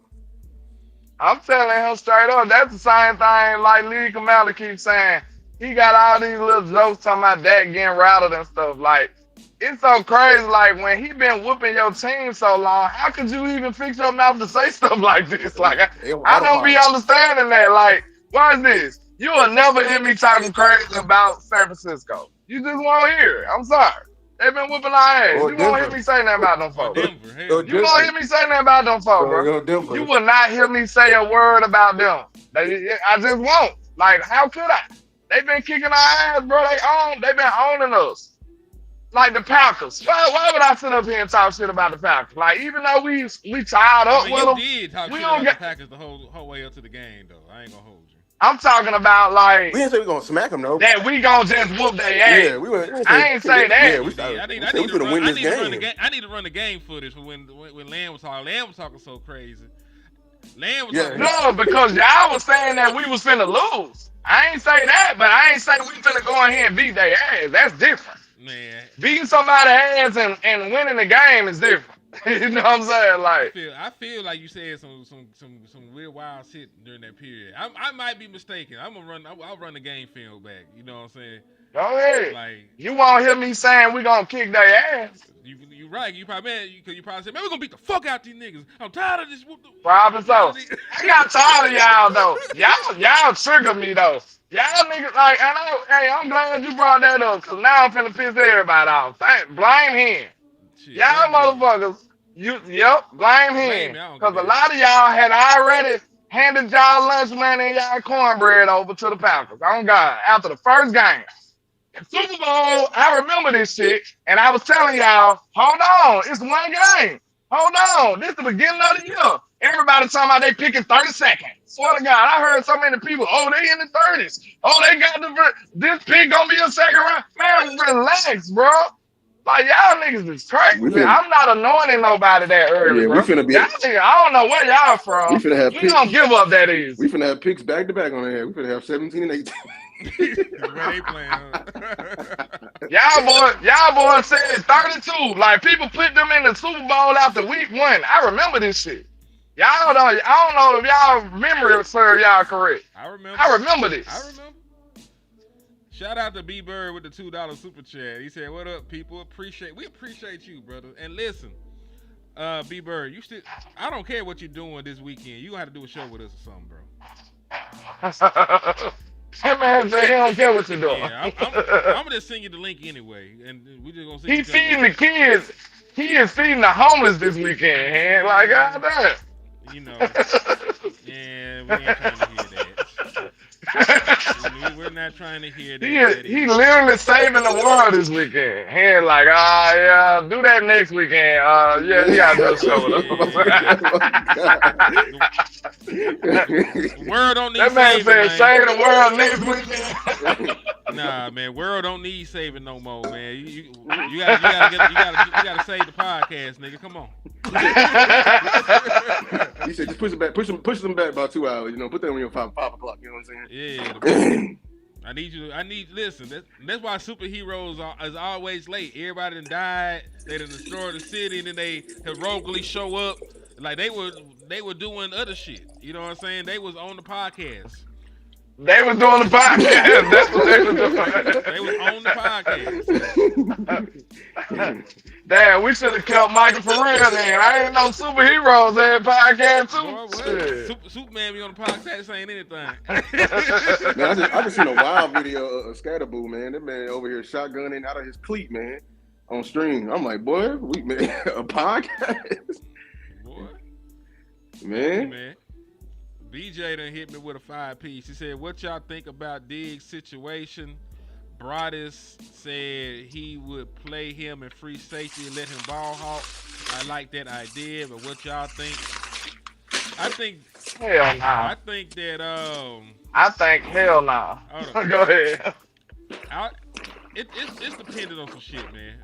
S3: I'm telling him straight up, that's the same thing like Lee Kamala keeps saying. He got all these little jokes talking about that getting rattled and stuff. Like, it's so crazy. Like, when he been whooping your team so long, how could you even fix your mouth to say stuff like this? Like,
S1: They on
S3: I don't be
S1: autopilot.
S3: understanding that. Like, why is this? You will never hear me talking crazy about San Francisco. You just won't hear it. I'm sorry. They've been whooping our ass.
S1: Or
S3: You won't hear
S1: Denver.
S3: me say nothing about them
S2: Or
S3: folks.
S2: Denver,
S1: Or
S2: hell
S3: You
S2: no.
S3: won't
S1: Denver.
S3: hear me say nothing about them folks, bro.
S1: Or
S3: You
S1: Denver.
S3: will not hear me say a word about them. I just won't. Like, how could I? They've been kicking our ass, bro. They've been owning us. Like the Packers. Why would I sit up here and talk shit about the Packers? Like, even though we tied
S2: I
S3: up
S2: mean,
S3: with
S2: you
S3: them,
S2: did talk
S3: we
S2: shit
S3: don't
S2: about the
S3: get.
S2: Packers the whole way up to the game, though. I ain't gonna hold you.
S3: I'm talking about
S1: We
S3: like
S1: didn't say we gonna smack them though.
S3: that we gonna just whoop their
S1: Yeah,
S3: ass.
S1: we didn't say.
S3: I ain't say
S1: Yeah,
S3: that.
S2: You did. I need.
S1: we
S2: I
S1: said
S2: need
S1: we
S2: to
S1: finna
S2: run.
S1: win
S2: I
S1: this
S2: need to run the
S1: game.
S2: game. I need to run the game footage for when Lamb was talking. Lamb was talking so crazy. Lamb was talking.
S1: Yeah,
S3: No, because y'all was saying that we was finna lose. I ain't say that, but I ain't say we finna go in here and beat their ass. That's different.
S2: Man,
S3: Beating somebody's ass and winning the game is different. You know what I'm saying? Like,
S2: I feel like you said some real wild shit during that period. I might be mistaken. I'm gonna run. I'll run the game film back. You know what I'm saying?
S3: go ahead.
S2: Like
S3: You won't hear me saying we gonna kick their ass.
S2: you right. You probably man, you probably said, man, we're gonna beat the fuck out these niggas. I'm tired of this.
S3: Probably
S2: I'm tired of
S3: so.
S2: these.
S3: I got tired of y'all though. Y'all trigger me though. Y'all niggas like, and hey, I'm glad you brought that up, cause now I'm finna piss everybody off. Blame him.
S2: Shit,
S3: Y'all
S2: blame me.
S3: motherfuckers, yep, blame
S2: Blame
S3: him.
S2: me. I don't
S3: Cause
S2: give
S3: a
S2: a.
S3: lot of y'all had already handed y'all lunch money and y'all cornbread over to the Packers. On God, after the first game. Super Bowl, I remember this shit, and I was telling y'all, hold on, it's one game. Hold on, this is the beginning of the year. Everybody talking about they picking 32nd. Swear to God, I heard so many people, oh, they in the 30s. Oh, they got this pick gonna be a second round. Man, relax, bro. Like, y'all niggas is
S1: we
S3: crazy.
S1: finna.
S3: I'm not anointing nobody that early,
S1: Yeah, we
S3: bro.
S1: finna
S3: Y'all
S1: be.
S3: niggas, I don't know where y'all
S1: We
S3: from.
S1: finna have
S3: We don't
S1: picks.
S3: give up that easy.
S1: We finna have picks back to back on the head. We finna have 17 and 18.
S2: The way they playing.
S3: Y'all boys said 32. Like people put them in the Super Bowl after week 1. I remember this shit. Y'all don't. I don't know if y'all memory serve y'all correct.
S2: I remember.
S3: I remember
S2: I
S3: this.
S2: remember. Shout out to B Bird with the $2 super chat. He said, "What up, people? We appreciate you, brother. And listen, B Bird, you still. I don't care what you're doing this weekend. You gonna have to do a show with us or something, bro.
S3: That man said he don't care what you doing.
S2: Yeah, I'm gonna just send you the link anyway, and we just gonna see
S3: He
S2: each other.
S3: feeding the kids. He is feeding the homeless this weekend. Man. Like God
S2: You know,
S3: damn.
S2: yeah, we ain't trying to hear that. We're not trying to hear
S3: He
S2: that.
S3: is, he literally saving the world this weekend. He ain't like, yeah, do that next weekend. Yeah, you gotta do a show with
S2: Yeah. The world don't need
S3: That man
S2: saving,
S3: said,
S2: man.
S3: save the world next weekend.
S2: Nah, man, world don't need saving no more, man. You gotta save the podcast, nigga. Come on.
S1: He said, just push it back, push them back about 2 hours. You know, put that on your 5 o'clock. You know what I'm
S2: Yeah,
S1: saying?
S2: listen. That's why superheroes is always late. Everybody done died. They done destroyed the city, and then they heroically show up. Like they were doing other shit. You know what I'm saying? They was on the podcast.
S3: They was doing the podcast. That's what they was
S2: They was on the podcast.
S3: doing. Damn, we should have kept Michael for real then. I ain't no superheroes in podcast
S2: Boy, what?
S3: too.
S2: Superman be on the podcast saying anything.
S1: Man, I just seen a wild video of Scatterboo, man. That man over here shotgunning out of his cleat, man, on stream. I'm like, boy, man, a podcast,
S2: Boy,
S1: man.
S2: man. BJ done hit me with a 5-piece. He said, "What y'all think about Diggs' situation?" Broadus said he would play him in free safety and let him ball hawk. I like that idea, but what y'all think? I think
S3: Hell nah.
S2: I think that
S3: I think hell nah.
S2: hold on.
S3: Go ahead.
S2: It's dependent on some shit, man.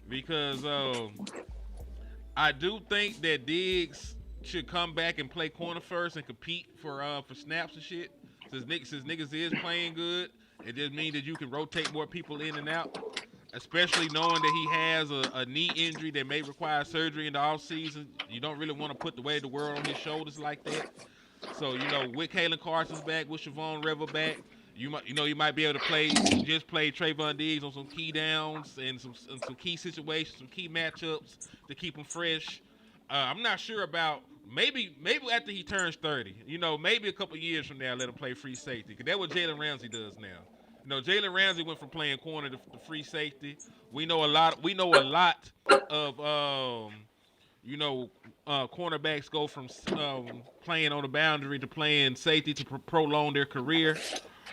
S2: Because I do think that Diggs should come back and play corner first and compete for snaps and shit. Since niggas is playing good, it just means that you can rotate more people in and out. especially knowing that he has a knee injury that may require surgery in the off season. You don't really want to put the weight of the world on his shoulders like that. So with Kalen Carson's back, with Siobhan River back, you might be able to play Trayvon Diggs on some key downs and some key situations, some key matchups to keep him fresh. I'm not sure about maybe after he turns 30. Maybe a couple years from now, let him play free safety because that's what Jalen Ramsey does now. Jalen Ramsey went from playing corner to free safety. We know a lot. We know a lot of you know, cornerbacks go from playing on the boundary to playing safety to prolong their career.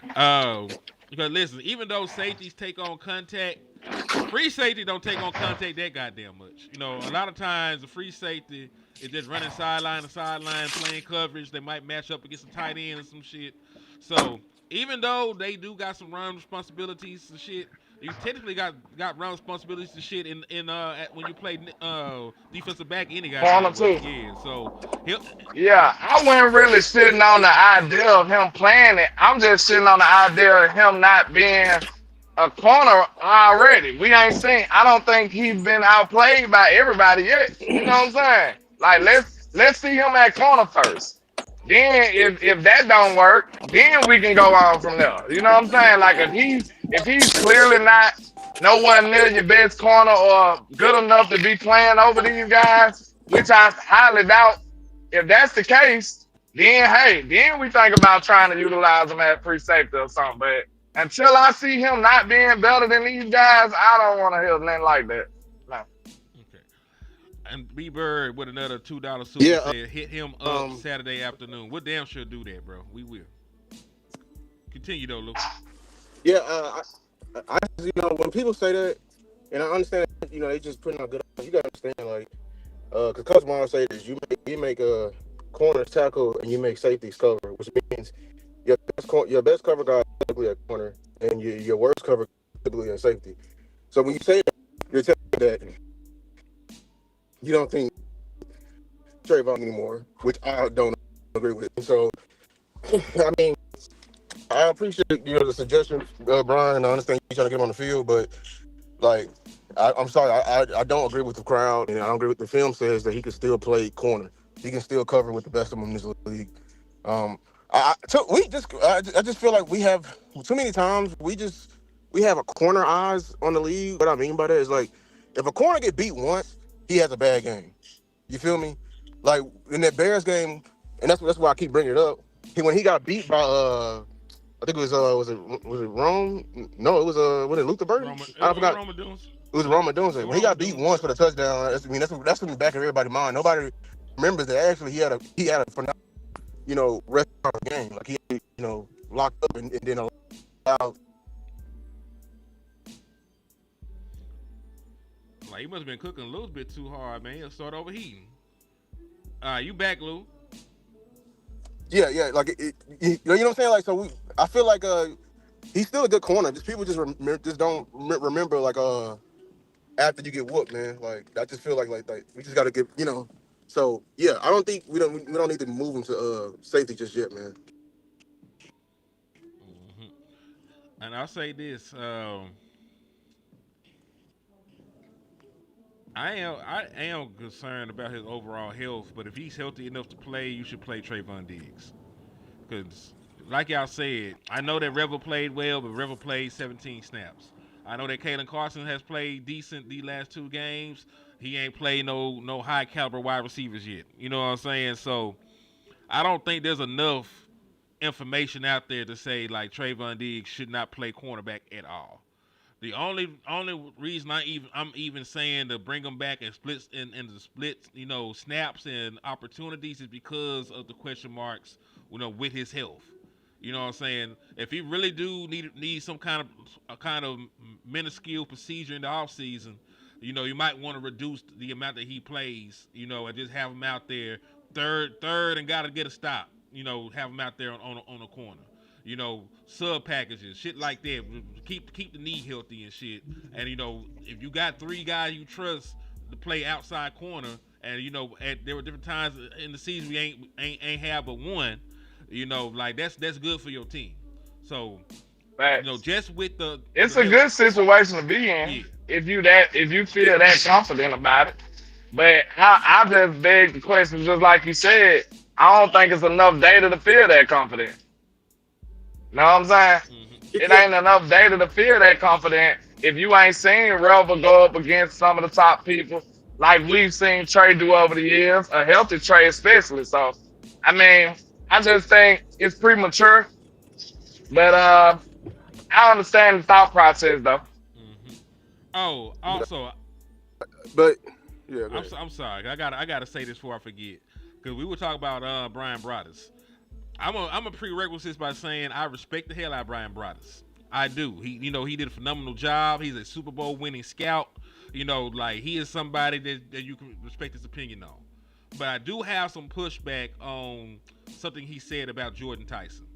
S2: Because listen, even though safeties take on contact, the free safety don't take on contact that goddamn much. A lot of times the free safety is just running sideline to sideline, playing coverage. They might match up against a tight end or some shit. So even though they do got some run responsibilities and shit, you technically got run responsibilities and shit when you play defensive back any
S3: Corner
S2: goddamn way.
S3: too.
S2: Yeah. So he'll
S3: Yeah, I wasn't really sitting on the idea of him playing it. I'm just sitting on the idea of him not being a corner already. We ain't seen. I don't think he's been outplayed by everybody yet. You know what I'm saying? Like let's see him at corner first. Then if that don't work, then we can go on from there. You know what I'm saying? Like if he's clearly not no one near your best corner or good enough to be playing over these guys, which I highly doubt. If that's the case, then hey, then we think about trying to utilize him at free safety or something. But until I see him not being better than these guys, I don't want to hear nothing like that. No.
S2: okay. And B Bird with another $2 super
S4: Yeah,
S2: said hit him up Saturday afternoon. We'll damn sure do that, bro. We will. Continue though, Lou.
S4: yeah. When people say that, and I understand, they just putting out good. You gotta understand, like, because Coach Miles say this, you make a corners tackle and you make safeties cover, which means your best cover guy is typically a corner, and your worst cover is typically a safety. So when you say that, you're telling me that you don't think Trayvon anymore, which I don't agree with. So I mean, I appreciate the suggestion, Brian, and I understand you trying to get him on the field, but like, I'm sorry, I don't agree with the crowd, and I don't agree with the film says that he can still play corner. He can still cover with the best of them in this league. Um, I just feel like we have too many times we have a corner eyes on the league. What I mean by that is, like, if a corner get beat once, he has a bad game. You feel me? Like in that Bears game, and that's why I keep bringing it up. When he got beat by I think it was it Rome? No, it was was it Luther Burden?
S2: Roma,
S4: I
S2: it was
S4: forgot.
S2: Roma Dunes.
S4: It was Roma Dunze.
S2: It
S4: When he
S2: was Roma
S4: got beat
S2: Dunes.
S4: once for the touchdown, that's in the back of everybody's mind. Nobody remembers that actually he had a phenomenal, rest of the game. Like he locked up and then allowed.
S2: Like he must have been cooking a little bit too hard, man. He'll start overheating. You back, Lou?
S4: Yeah. Like you know what I'm saying? Like, so I feel like he's still a good corner. Just people just don't remember, like, after you get whooped, man. Like, I just feel like we just got to get. So yeah, I don't think we don't need to move him to safety just yet, man.
S2: Hmm. And I'll say this: I am concerned about his overall health, but if he's healthy enough to play, you should play Trayvon Diggs. Because, like y'all said, I know that Revel played well, but Revel played 17 snaps. I know that Kalen Carson has played decent the last two games. He ain't played no high caliber wide receivers yet. You know what I'm saying? So I don't think there's enough information out there to say like Trayvon Diggs should not play cornerback at all. The only reason I'm even saying to bring him back and the split, snaps and opportunities is because of the question marks, with his health. You know what I'm saying? If he really do need some kind of minuscule procedure in the off season, you might want to reduce the amount that he plays, and just have him out there third and gotta get a stop. Have him out there on a corner. Sub packages, shit like that. Keep the knee healthy and shit. And if you got three guys you trust to play outside corner, and there were different times in the season we ain't have but one. Like that's good for your team. So
S3: Facts.
S2: just with
S3: It's
S2: the
S3: a
S2: help.
S3: good situation to be in
S2: Yeah.
S3: if you feel that confident about it. But I just beg the question, just like you said. I don't think it's enough data to feel that confident. Know what I'm saying?
S2: Hmm.
S3: It
S4: Yeah,
S3: ain't enough data to feel that confident if you ain't seen Revel go up against some of the top people like we've seen Trey do over the years, a healthy Trey especially. So, I mean, I just think it's premature, but I understand the thought process though.
S2: Hmm. Oh, also,
S4: but yeah, go ahead.
S2: I'm sorry. I gotta say this before I forget, because we were talking about Brian Broaddus. I'm a prerequisite by saying I respect the hell out of Brian Broaddus. I do. He did a phenomenal job. He's a Super Bowl winning scout. Like he is somebody that you can respect his opinion on. But I do have some pushback on something he said about Jordan Tyson.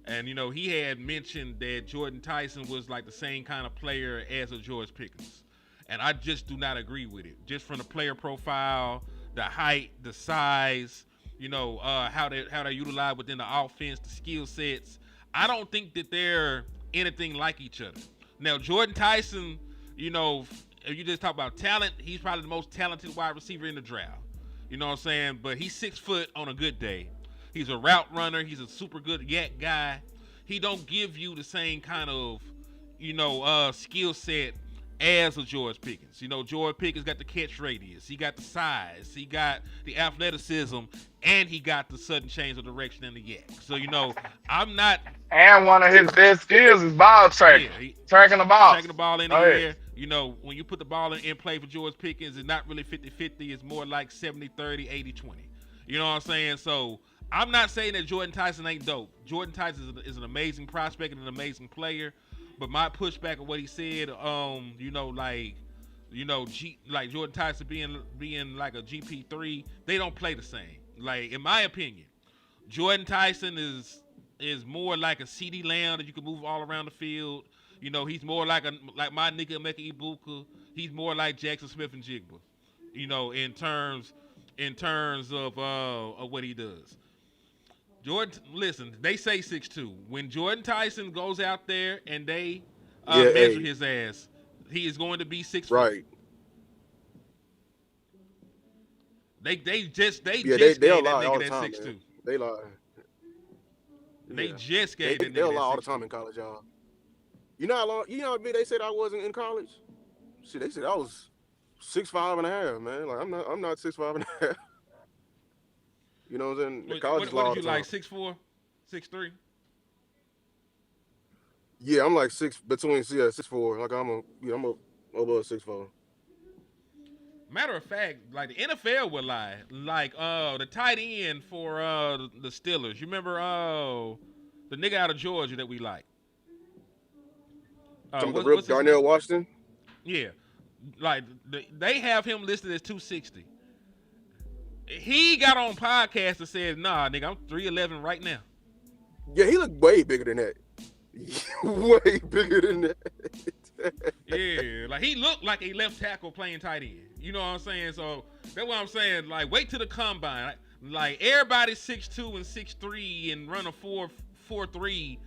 S2: And he had mentioned that Jordan Tyson was like the same kind of player as a George Pickens. And I just do not agree with it. Just from the player profile, the height, the size, how they utilize within the offense, the skill sets. I don't think that they're anything like each other. Now, Jordan Tyson, if you just talk about talent, he's probably the most talented wide receiver in the draft. You know what I'm saying? But he's 6 foot on a good day. He's a route runner. He's a super good yak guy. He don't give you the same kind of, skill set as a George Pickens. George Pickens got the catch radius. He got the size. He got the athleticism, and he got the sudden change of direction in the yak. So I'm not.
S3: And one of his best skills is ball
S2: Yeah,
S3: tracking, tracking the ball.
S2: tracking the ball in
S3: Go
S2: the
S3: ahead.
S2: air. When you put the ball in play for George Pickens, it's not really 50-50. It's more like 70-30, 80-20. You know what I'm saying? So I'm not saying that Jordan Tyson ain't dope. Jordan Tyson is an amazing prospect and an amazing player. But my pushback on what he said, like Jordan Tyson being like a GP3, they don't play the same. Like in my opinion, Jordan Tyson is more like a CD Lamb that you can move all around the field. He's more like my nigga Emeka Ibuka. He's more like Jackson Smith and Jigba. In terms of what he does. Jordan, listen, they say 6'2". When Jordan Tyson goes out there and they
S4: Yeah,
S2: measure
S4: hey,
S2: his ass, he is going to be 6 foot.
S4: right.
S2: They
S4: Yeah,
S2: just
S4: they'll
S2: gave that
S4: lie all
S2: nigga
S4: the
S2: that
S4: time,
S2: six
S4: man.
S2: two.
S4: They lie.
S2: They
S4: Yeah,
S2: just gave that nigga
S4: they'll lie
S2: that
S4: all the
S2: six
S4: time
S2: two.
S4: in college, y'all. You know how long? You know how big they said I wasn't in college? Shit, they said I was 6'5.5", man. Like I'm not 6'5.5". You know what I'm saying? The
S2: What,
S4: college
S2: what,
S4: is
S2: what
S4: lie
S2: did
S4: all
S2: you
S4: the
S2: like?
S4: time.
S2: 6'4", 6'3"?
S4: Yeah, I'm like six between 6'4". Like I'm a above 6'4".
S2: Matter of fact, like the NFL would lie. Like the tight end for the Steelers. You remember the nigga out of Georgia that we like.
S4: Some of the
S2: What's
S4: rip
S2: his name?
S4: Darnell Washington.
S2: Yeah, like they have him listed as 260. He got on podcast and said, "Nah, nigga, I'm 311 right now."
S4: Yeah, he looked way bigger than that. Way bigger than that.
S2: Yeah, like he looked like a left tackle playing tight end. You know what I'm saying? So that's what I'm saying. Like, wait till the combine. Like everybody's 6'2" and 6'3" and run a 4.43.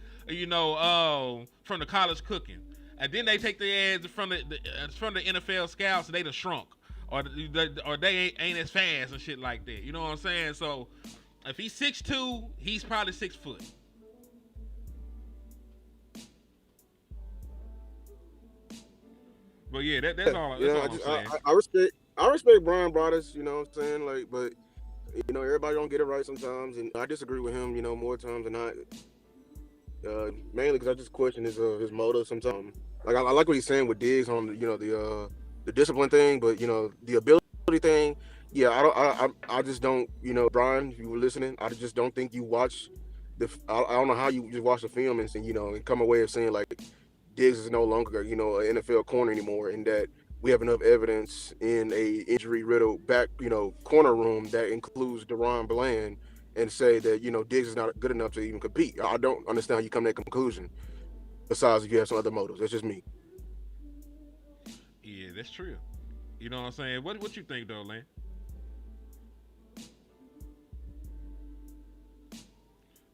S2: From the college cooking, and then they take their ass from the NFL scouts and they done shrunk, or they ain't as fast and shit like that. You know what I'm saying? So if he's 6'2", he's probably 6 foot. But yeah, that's all.
S4: You
S2: That's
S4: know,
S2: all I'm saying.
S4: I respect Brian Broaddus, you know what I'm saying? Like, but everybody don't get it right sometimes, and I disagree with him, more times than not. Mainly because I just question his motive sometimes. Like I like what he's saying with Diggs on the discipline thing, but the ability thing, yeah, I just don't, Brian, if you were listening, I just don't think you watch I don't know how you just watch the film and come away of saying like Diggs is no longer an NFL corner anymore, and that we have enough evidence in a injury riddled back corner room that includes Deron Bland, and say that Diggs is not good enough to even compete. I don't understand how you come to that conclusion. Besides, if you have some other motives, that's just me.
S2: Yeah, that's true. You know what I'm saying? What you think though, Lane?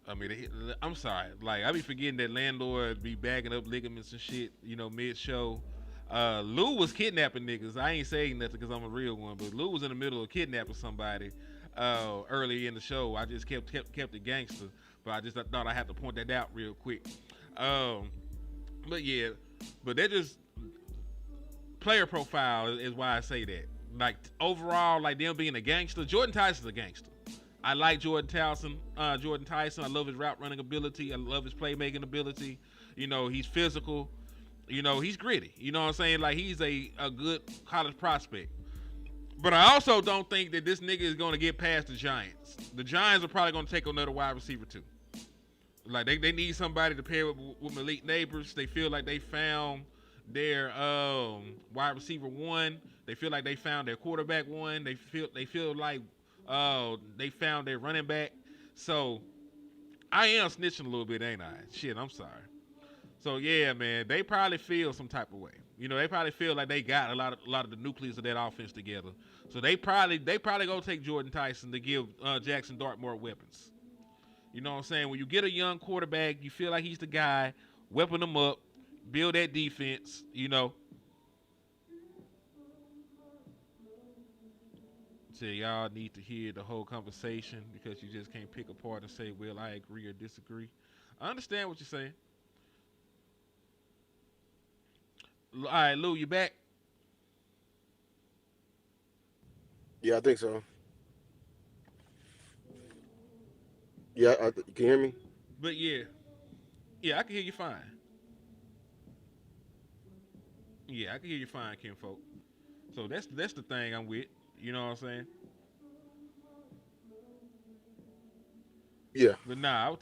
S2: I mean, I'm sorry. Like I be forgetting that landlords be bagging up ligaments and shit. Mid show. Lou was kidnapping niggas. I ain't saying nothing because I'm a real one, but Lou was in the middle of kidnapping somebody early in the show. I just kept it gangster, but I just thought I had to point that out real quick. Um, but yeah, but they're just player profile is why I say that. Like overall, like them being a gangster. Jordan Tyson's a gangster. I like Jordan Tyson. Jordan Tyson. I love his route running ability. I love his playmaking ability. He's physical. He's gritty. You know what I'm saying? Like he's a good college prospect. But I also don't think that this nigga is going to get past the Giants. The Giants are probably going to take another wide receiver too. Like they need somebody to pair with Malik Neighbors. They feel like they found their wide receiver one. They feel like they found their quarterback one. They feel like they found their running back. So I am snitching a little bit, ain't I? Shit, I'm sorry. So yeah, man, they probably feel some type of way. They probably feel like they got a lot of the nucleus of that offense together. So they probably gonna take Jordan Tyson to give Jackson Dart more weapons. You know what I'm saying? When you get a young quarterback, you feel like he's the guy, weapon him up, build that defense. So y'all need to hear the whole conversation because you just can't pick apart and say, well, I agree or disagree. I understand what you're saying. All right, Lou, you back?
S4: Yeah, I think so. Yeah, can you hear me?
S2: But yeah, I can hear you fine. Yeah, I can hear you fine, kinfolk. So that's the thing I'm with. You know what I'm saying?
S4: Yeah.
S2: But nah, I was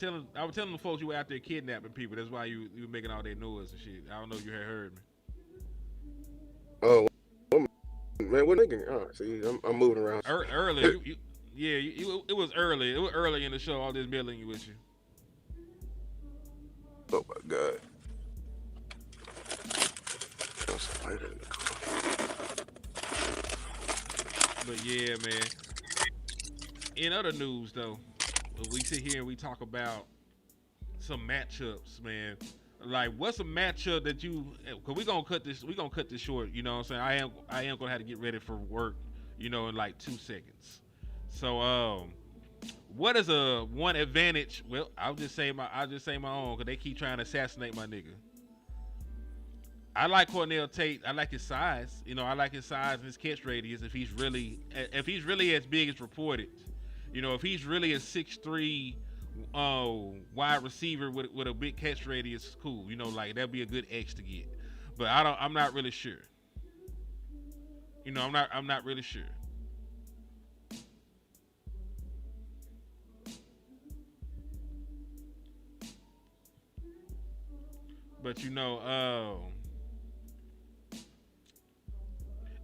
S2: telling the folks you were out there kidnapping people. That's why you were making all that noise and shit. I don't know if you had heard me.
S4: Oh, man, what nigga? Oh, see, I'm moving around.
S2: Early, it was early. It was early in the show. All this milling you with you.
S4: Oh my god.
S2: But yeah, man. In other news, though, we sit here and we talk about some matchups, man. Like, what's a matchup that you? Cause we gonna cut this short. You know what I'm saying? I am gonna have to get ready for work. In like 2 seconds. So what is a one advantage? Well, I'll just say my own because they keep trying to assassinate my nigga. I like Cornell Tate. I like his size. I like his size and his catch radius. If he's really as big as reported, if he's really a 6'3" wide receiver with a big catch radius, cool. Like that'd be a good X to get. But I'm not really sure. I'm not really sure. But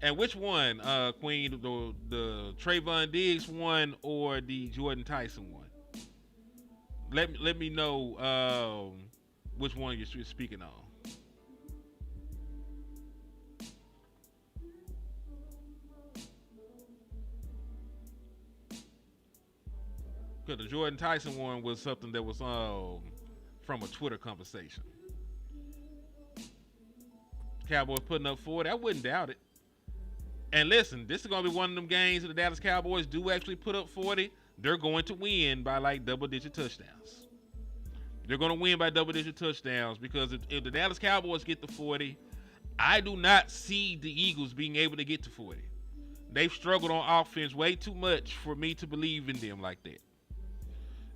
S2: and which one, Queen, the Trayvon Diggs one or the Jordan Tyson one? Let me know which one you're speaking on. Because the Jordan Tyson one was something that was from a Twitter conversation. Cowboys putting up 40, I wouldn't doubt it. And listen, this is going to be one of them games that the Dallas Cowboys do actually put up 40. They're going to win by like double-digit touchdowns. They're going to win by double-digit touchdowns because if the Dallas Cowboys get to 40, I do not see the Eagles being able to get to 40. They've struggled on offense way too much for me to believe in them like that.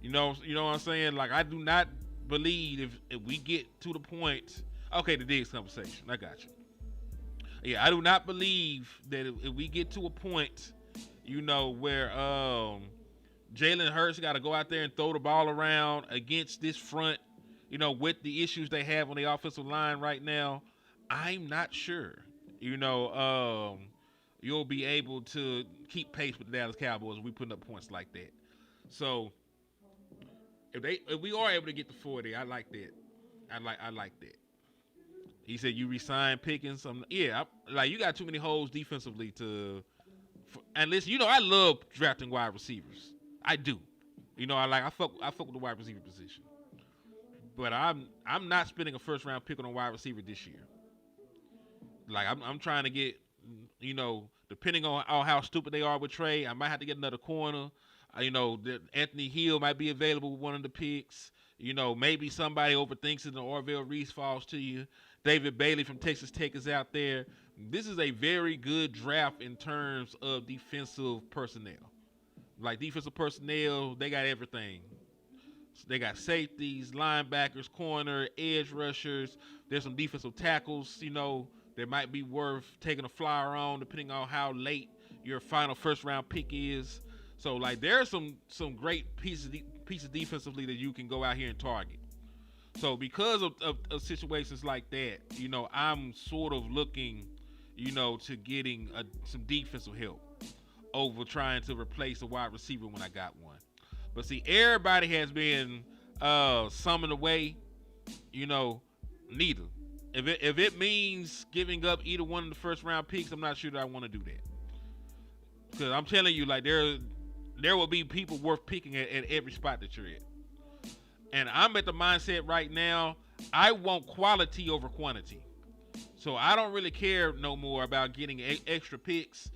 S2: You know what I'm saying? Like, I do not believe if we get to the point. Okay, the Diggs conversation. I got you. Yeah, I do not believe that if we get to a point, where Jalen Hurts got to go out there and throw the ball around against this front, with the issues they have on the offensive line right now, I'm not sure. You'll be able to keep pace with the Dallas Cowboys if we putting up points like that. So if we are able to get to 40, I like that. I like that. He said you re-signed Pickens. You got too many holes defensively and listen, I love drafting wide receivers. I do. I fuck with the wide receiver position, but I'm not spending a first round pick on a wide receiver this year. Like I'm trying to get, depending on how stupid they are with trade, I might have to get another corner. Anthony Hill might be available with one of the picks. Maybe somebody overthinks it and Orville Reese falls to you. David Bailey from Texas Tech is out there. This is a very good draft in terms of defensive personnel. Like defensive personnel, they got everything. They got safeties, linebackers, corner, edge rushers. There's some defensive tackles, that might be worth taking a flyer on, depending on how late your final first round pick is. So like there's some great pieces defensively that you can go out here and target. So because of situations like that, I'm sort of looking, to getting some defensive help over trying to replace a wide receiver when I got one. But see, everybody has been summoned away, neither. If it means giving up either one of the first round picks, I'm not sure that I want to do that. Because I'm telling you, like there will be people worth picking at every spot that you're at. And I'm at the mindset right now, I want quality over quantity. So I don't really care no more about getting extra picks,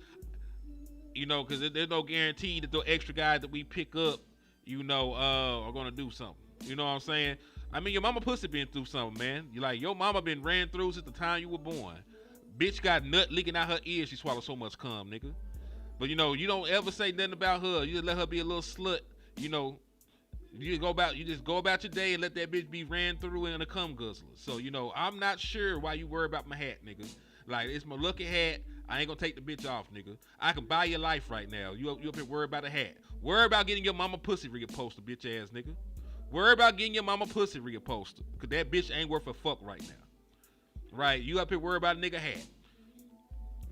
S2: because there's no guarantee that the extra guys that we pick up, are going to do something. You know what I'm saying? I mean, your mama pussy been through something, man. Your mama been ran through since the time you were born. Bitch got nut leaking out her ears. She swallowed so much cum, nigga. But, you don't ever say nothing about her. You just let her be a little slut, You just go about your day and let that bitch be ran through in a cum guzzler. So, I'm not sure why you worry about my hat, nigga. Like, it's my lucky hat. I ain't gonna take the bitch off, nigga. I can buy your life right now. You up here worry about a hat. Worry about getting your mama pussy reposted, bitch ass nigga. Worry about getting your mama pussy reposted. Cause that bitch ain't worth a fuck right now. Right? You up here worry about a nigga hat.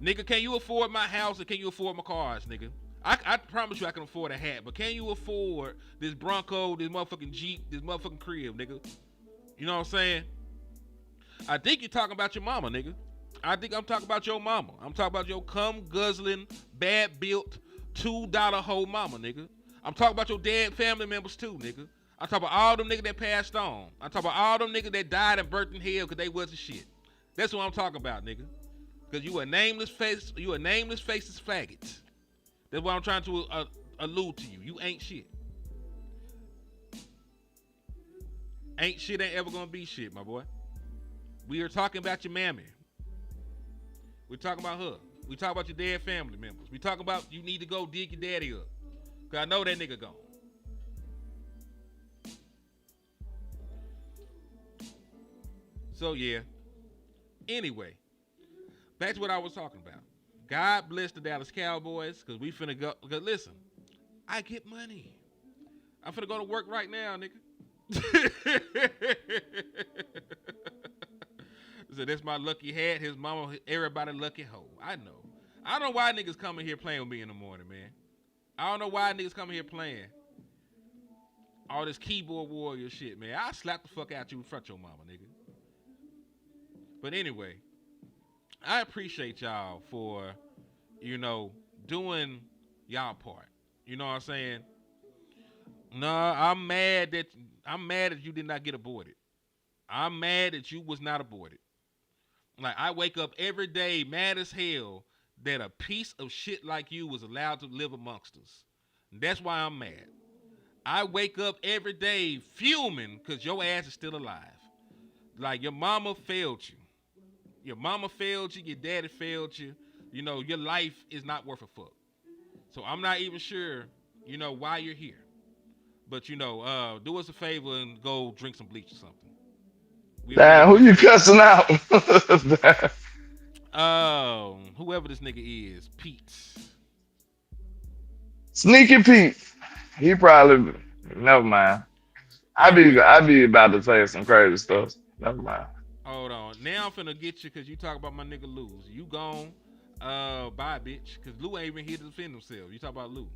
S2: Nigga, can you afford my house or can you afford my cars, nigga? I promise you I can afford a hat, but can you afford this Bronco, this motherfucking Jeep, this motherfucking crib, nigga? You know what I'm saying? I think you're talking about your mama, nigga. I think I'm talking about your mama. I'm talking about your cum guzzling, bad built, $2 hoe mama, nigga. I'm talking about your dead family members too, nigga. I'm talking about all them niggas that passed on. I'm talking about all them niggas that died and burnt in hell because they wasn't shit. That's what I'm talking about, nigga. Because you a nameless faceless faggot. That's what I'm trying to allude to you. You ain't shit. Ain't shit ain't ever gonna be shit, my boy. We are talking about your mammy. We're talking about her. We talk about your dead family members. We talk about you need to go dig your daddy up. Cause I know that nigga gone. So yeah. Anyway, back to what I was talking about. God bless the Dallas Cowboys, because we finna go. Because listen, I get money. I'm finna go to work right now, nigga. So that's my lucky hat. His mama, everybody lucky hoe. I know. I don't know why niggas coming here playing with me in the morning, man. I don't know why niggas coming here playing all this keyboard warrior shit, man. I'll slap the fuck out you in front of your mama, nigga. But anyway, I appreciate y'all for, doing y'all part. You know what I'm saying? No, I'm mad that you did not get aborted. I'm mad that you was not aborted. Like, I wake up every day mad as hell that a piece of shit like you was allowed to live amongst us. That's why I'm mad. I wake up every day fuming because your ass is still alive. Like, your mama failed you. Your mama failed you. Your daddy failed you. Your life is not worth a fuck. So I'm not even sure, why you're here. But, do us a favor and go drink some bleach or something.
S3: Damn, who you cussing out?
S2: Whoever this nigga is, Pete.
S3: Sneaky Pete. He probably never mind.
S2: Anyway,
S3: I be about to say some crazy stuff. Never mind.
S2: hold on. Now I'm finna get you because you talk about my nigga Lou. You gone. Bye, bitch. Because Lou ain't even here to defend himself. You talk about Lou.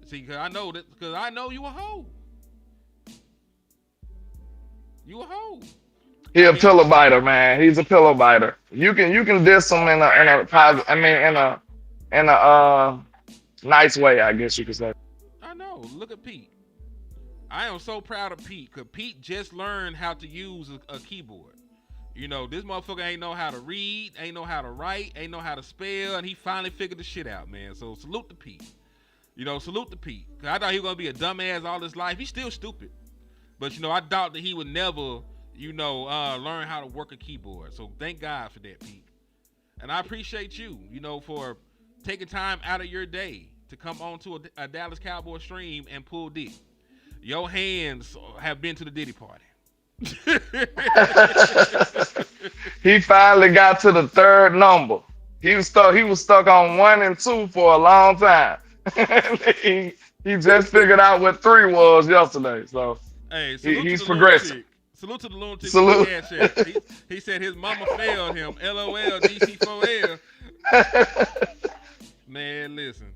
S2: See, because I know you a hoe. You a hoe.
S3: He
S2: I
S3: a
S2: mean,
S3: pillow biter, man. He's a pillow biter. You can diss him in a positive. I mean, in a nice way, I guess you could say.
S2: I know. Look at Pete. I am so proud of Pete because Pete just learned how to use a keyboard. This motherfucker ain't know how to read, ain't know how to write, ain't know how to spell, and he finally figured the shit out, man. So salute to Pete. Salute to Pete. 'Cause I thought he was gonna be a dumbass all his life. He's still stupid, but I doubt that he would never, learn how to work a keyboard. So thank God for that, Pete. And I appreciate you, for taking time out of your day to come on to a Dallas Cowboys stream and pull dick. Your hands have been to the Diddy party.
S3: He finally got to the third number. He was stuck on 1 and 2 for a long time. he, he just figured out what 3 was yesterday. So
S2: Hey, salute to
S3: he's
S2: the
S3: progressing.
S2: lunatic. Salute to the lunatic with the
S3: Salute.
S2: cash app. He said his mama failed him. LOL DC4L. Man, listen.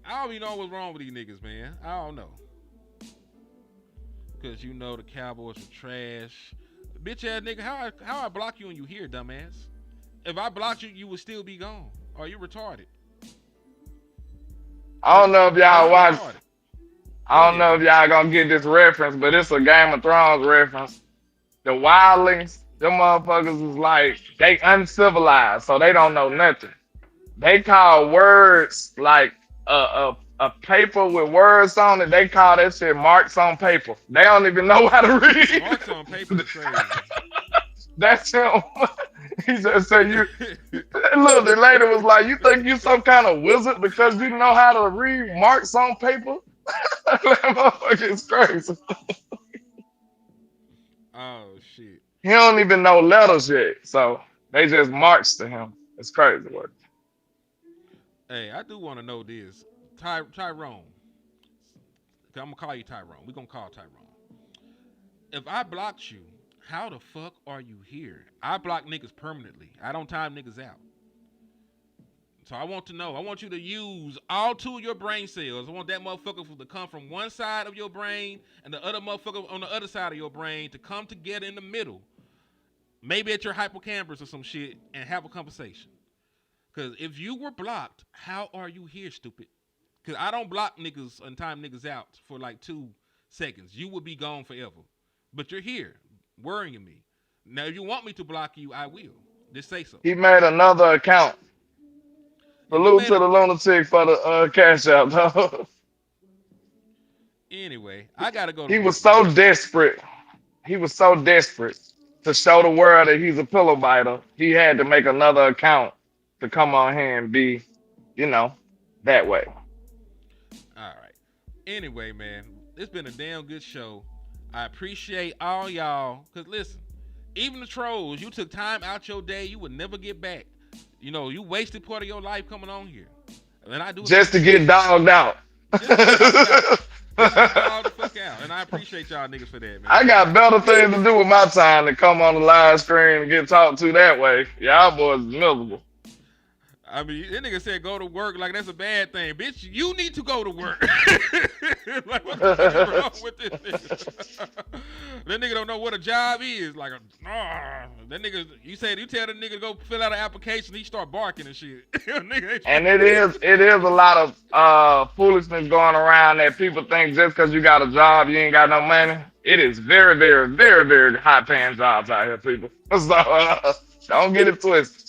S2: I don't even know what's wrong with these niggas, man. I don't know. Because the Cowboys are trash. Bitch ass nigga, how I block you and you here, dumbass? If I blocked you, you would still be gone. Are you retarded?
S3: I don't know if y'all watch.
S2: Retarded.
S3: I don't know if y'all gonna get this reference, but it's a Game of Thrones reference. The wildlings, them motherfuckers is like they uncivilized, so they don't know nothing. They call words like a paper with words on it. They call that shit marks on paper. They don't even know how to read.
S2: Marks on paper is crazy.
S3: That's him. He just said you. Look, the lady was like, "You think you some kind of wizard because you know how to read marks on paper?" That motherfucker is crazy.
S2: Oh shit.
S3: He don't even know letters yet, so they just march to him. It's crazy work.
S2: Hey, I do want to know this. Tyrone. I'm going to call you Tyrone. We're going to call Tyrone. If I blocked you, how the fuck are you here? I block niggas permanently. I don't time niggas out. So I want to know. I want you to use all 2 of your brain cells. I want that motherfucker to come from one side of your brain and the other motherfucker on the other side of your brain to come together in the middle. Maybe at your hippocampus or some shit and have a conversation. Because if you were blocked, how are you here, stupid? Because I don't block niggas and time niggas out for like 2 seconds. You would be gone forever. But you're here, worrying me. Now, if you want me to block you, I will. Just say so.
S3: He made another account. Salute to the lunatic for the cash out, dog.
S2: Anyway, I gotta go to
S3: He
S2: work,
S3: was so
S2: man.
S3: desperate. He was so desperate to show the world that he's a pillow biter. He had to make another account to come on here and be, that way.
S2: All right. Anyway, man, it's been a damn good show. I appreciate all y'all. Because listen, even the trolls, you took time out your day you would never get back. You wasted part of your life coming on here. And I do
S3: Just to get dogged out.
S2: Just to get dogged out. Just to get dogged the fuck out. And I appreciate y'all niggas for that, man.
S3: I got better things to do with my time than come on the live screen and get talked to that way. Y'all boys is miserable.
S2: I mean, that nigga said go to work like that's a bad thing. Bitch, you need to go to work. Like, what the fuck is wrong with this nigga? That nigga don't know what a job is. Like, that nigga, you tell the nigga to go fill out an application, he start barking and shit.
S3: And it is a lot of foolishness going around that people think just because you got a job, you ain't got no money. It is very, very, very, very high paying jobs out here, people. So don't get it twisted.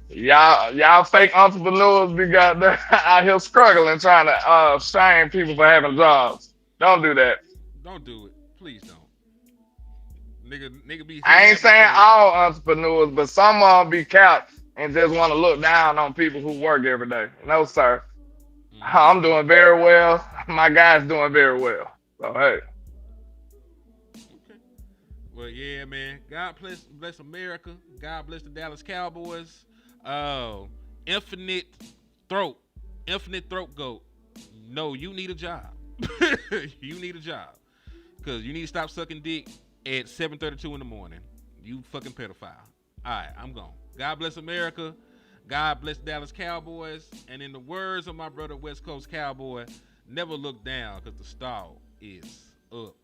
S3: Y'all fake entrepreneurs be got out here struggling trying to shame people for having jobs. Don't do that.
S2: Don't do it. Please don't. Nigga be.
S3: I ain't saying all entrepreneurs, but some of them be capped and just want to look down on people who work every day. No, sir.
S2: Mm-hmm.
S3: I'm doing very well. My guy's doing very well. So hey.
S2: Okay. Well, yeah, man. God bless America. God bless the Dallas Cowboys. Infinite throat goat. No, you need a job. You need a job. Because you need to stop sucking dick at 7:32 in the morning. You fucking pedophile. All right, I'm gone. God bless America. God bless the Dallas Cowboys. And in the words of my brother West Coast Cowboy, never look down because the star is up.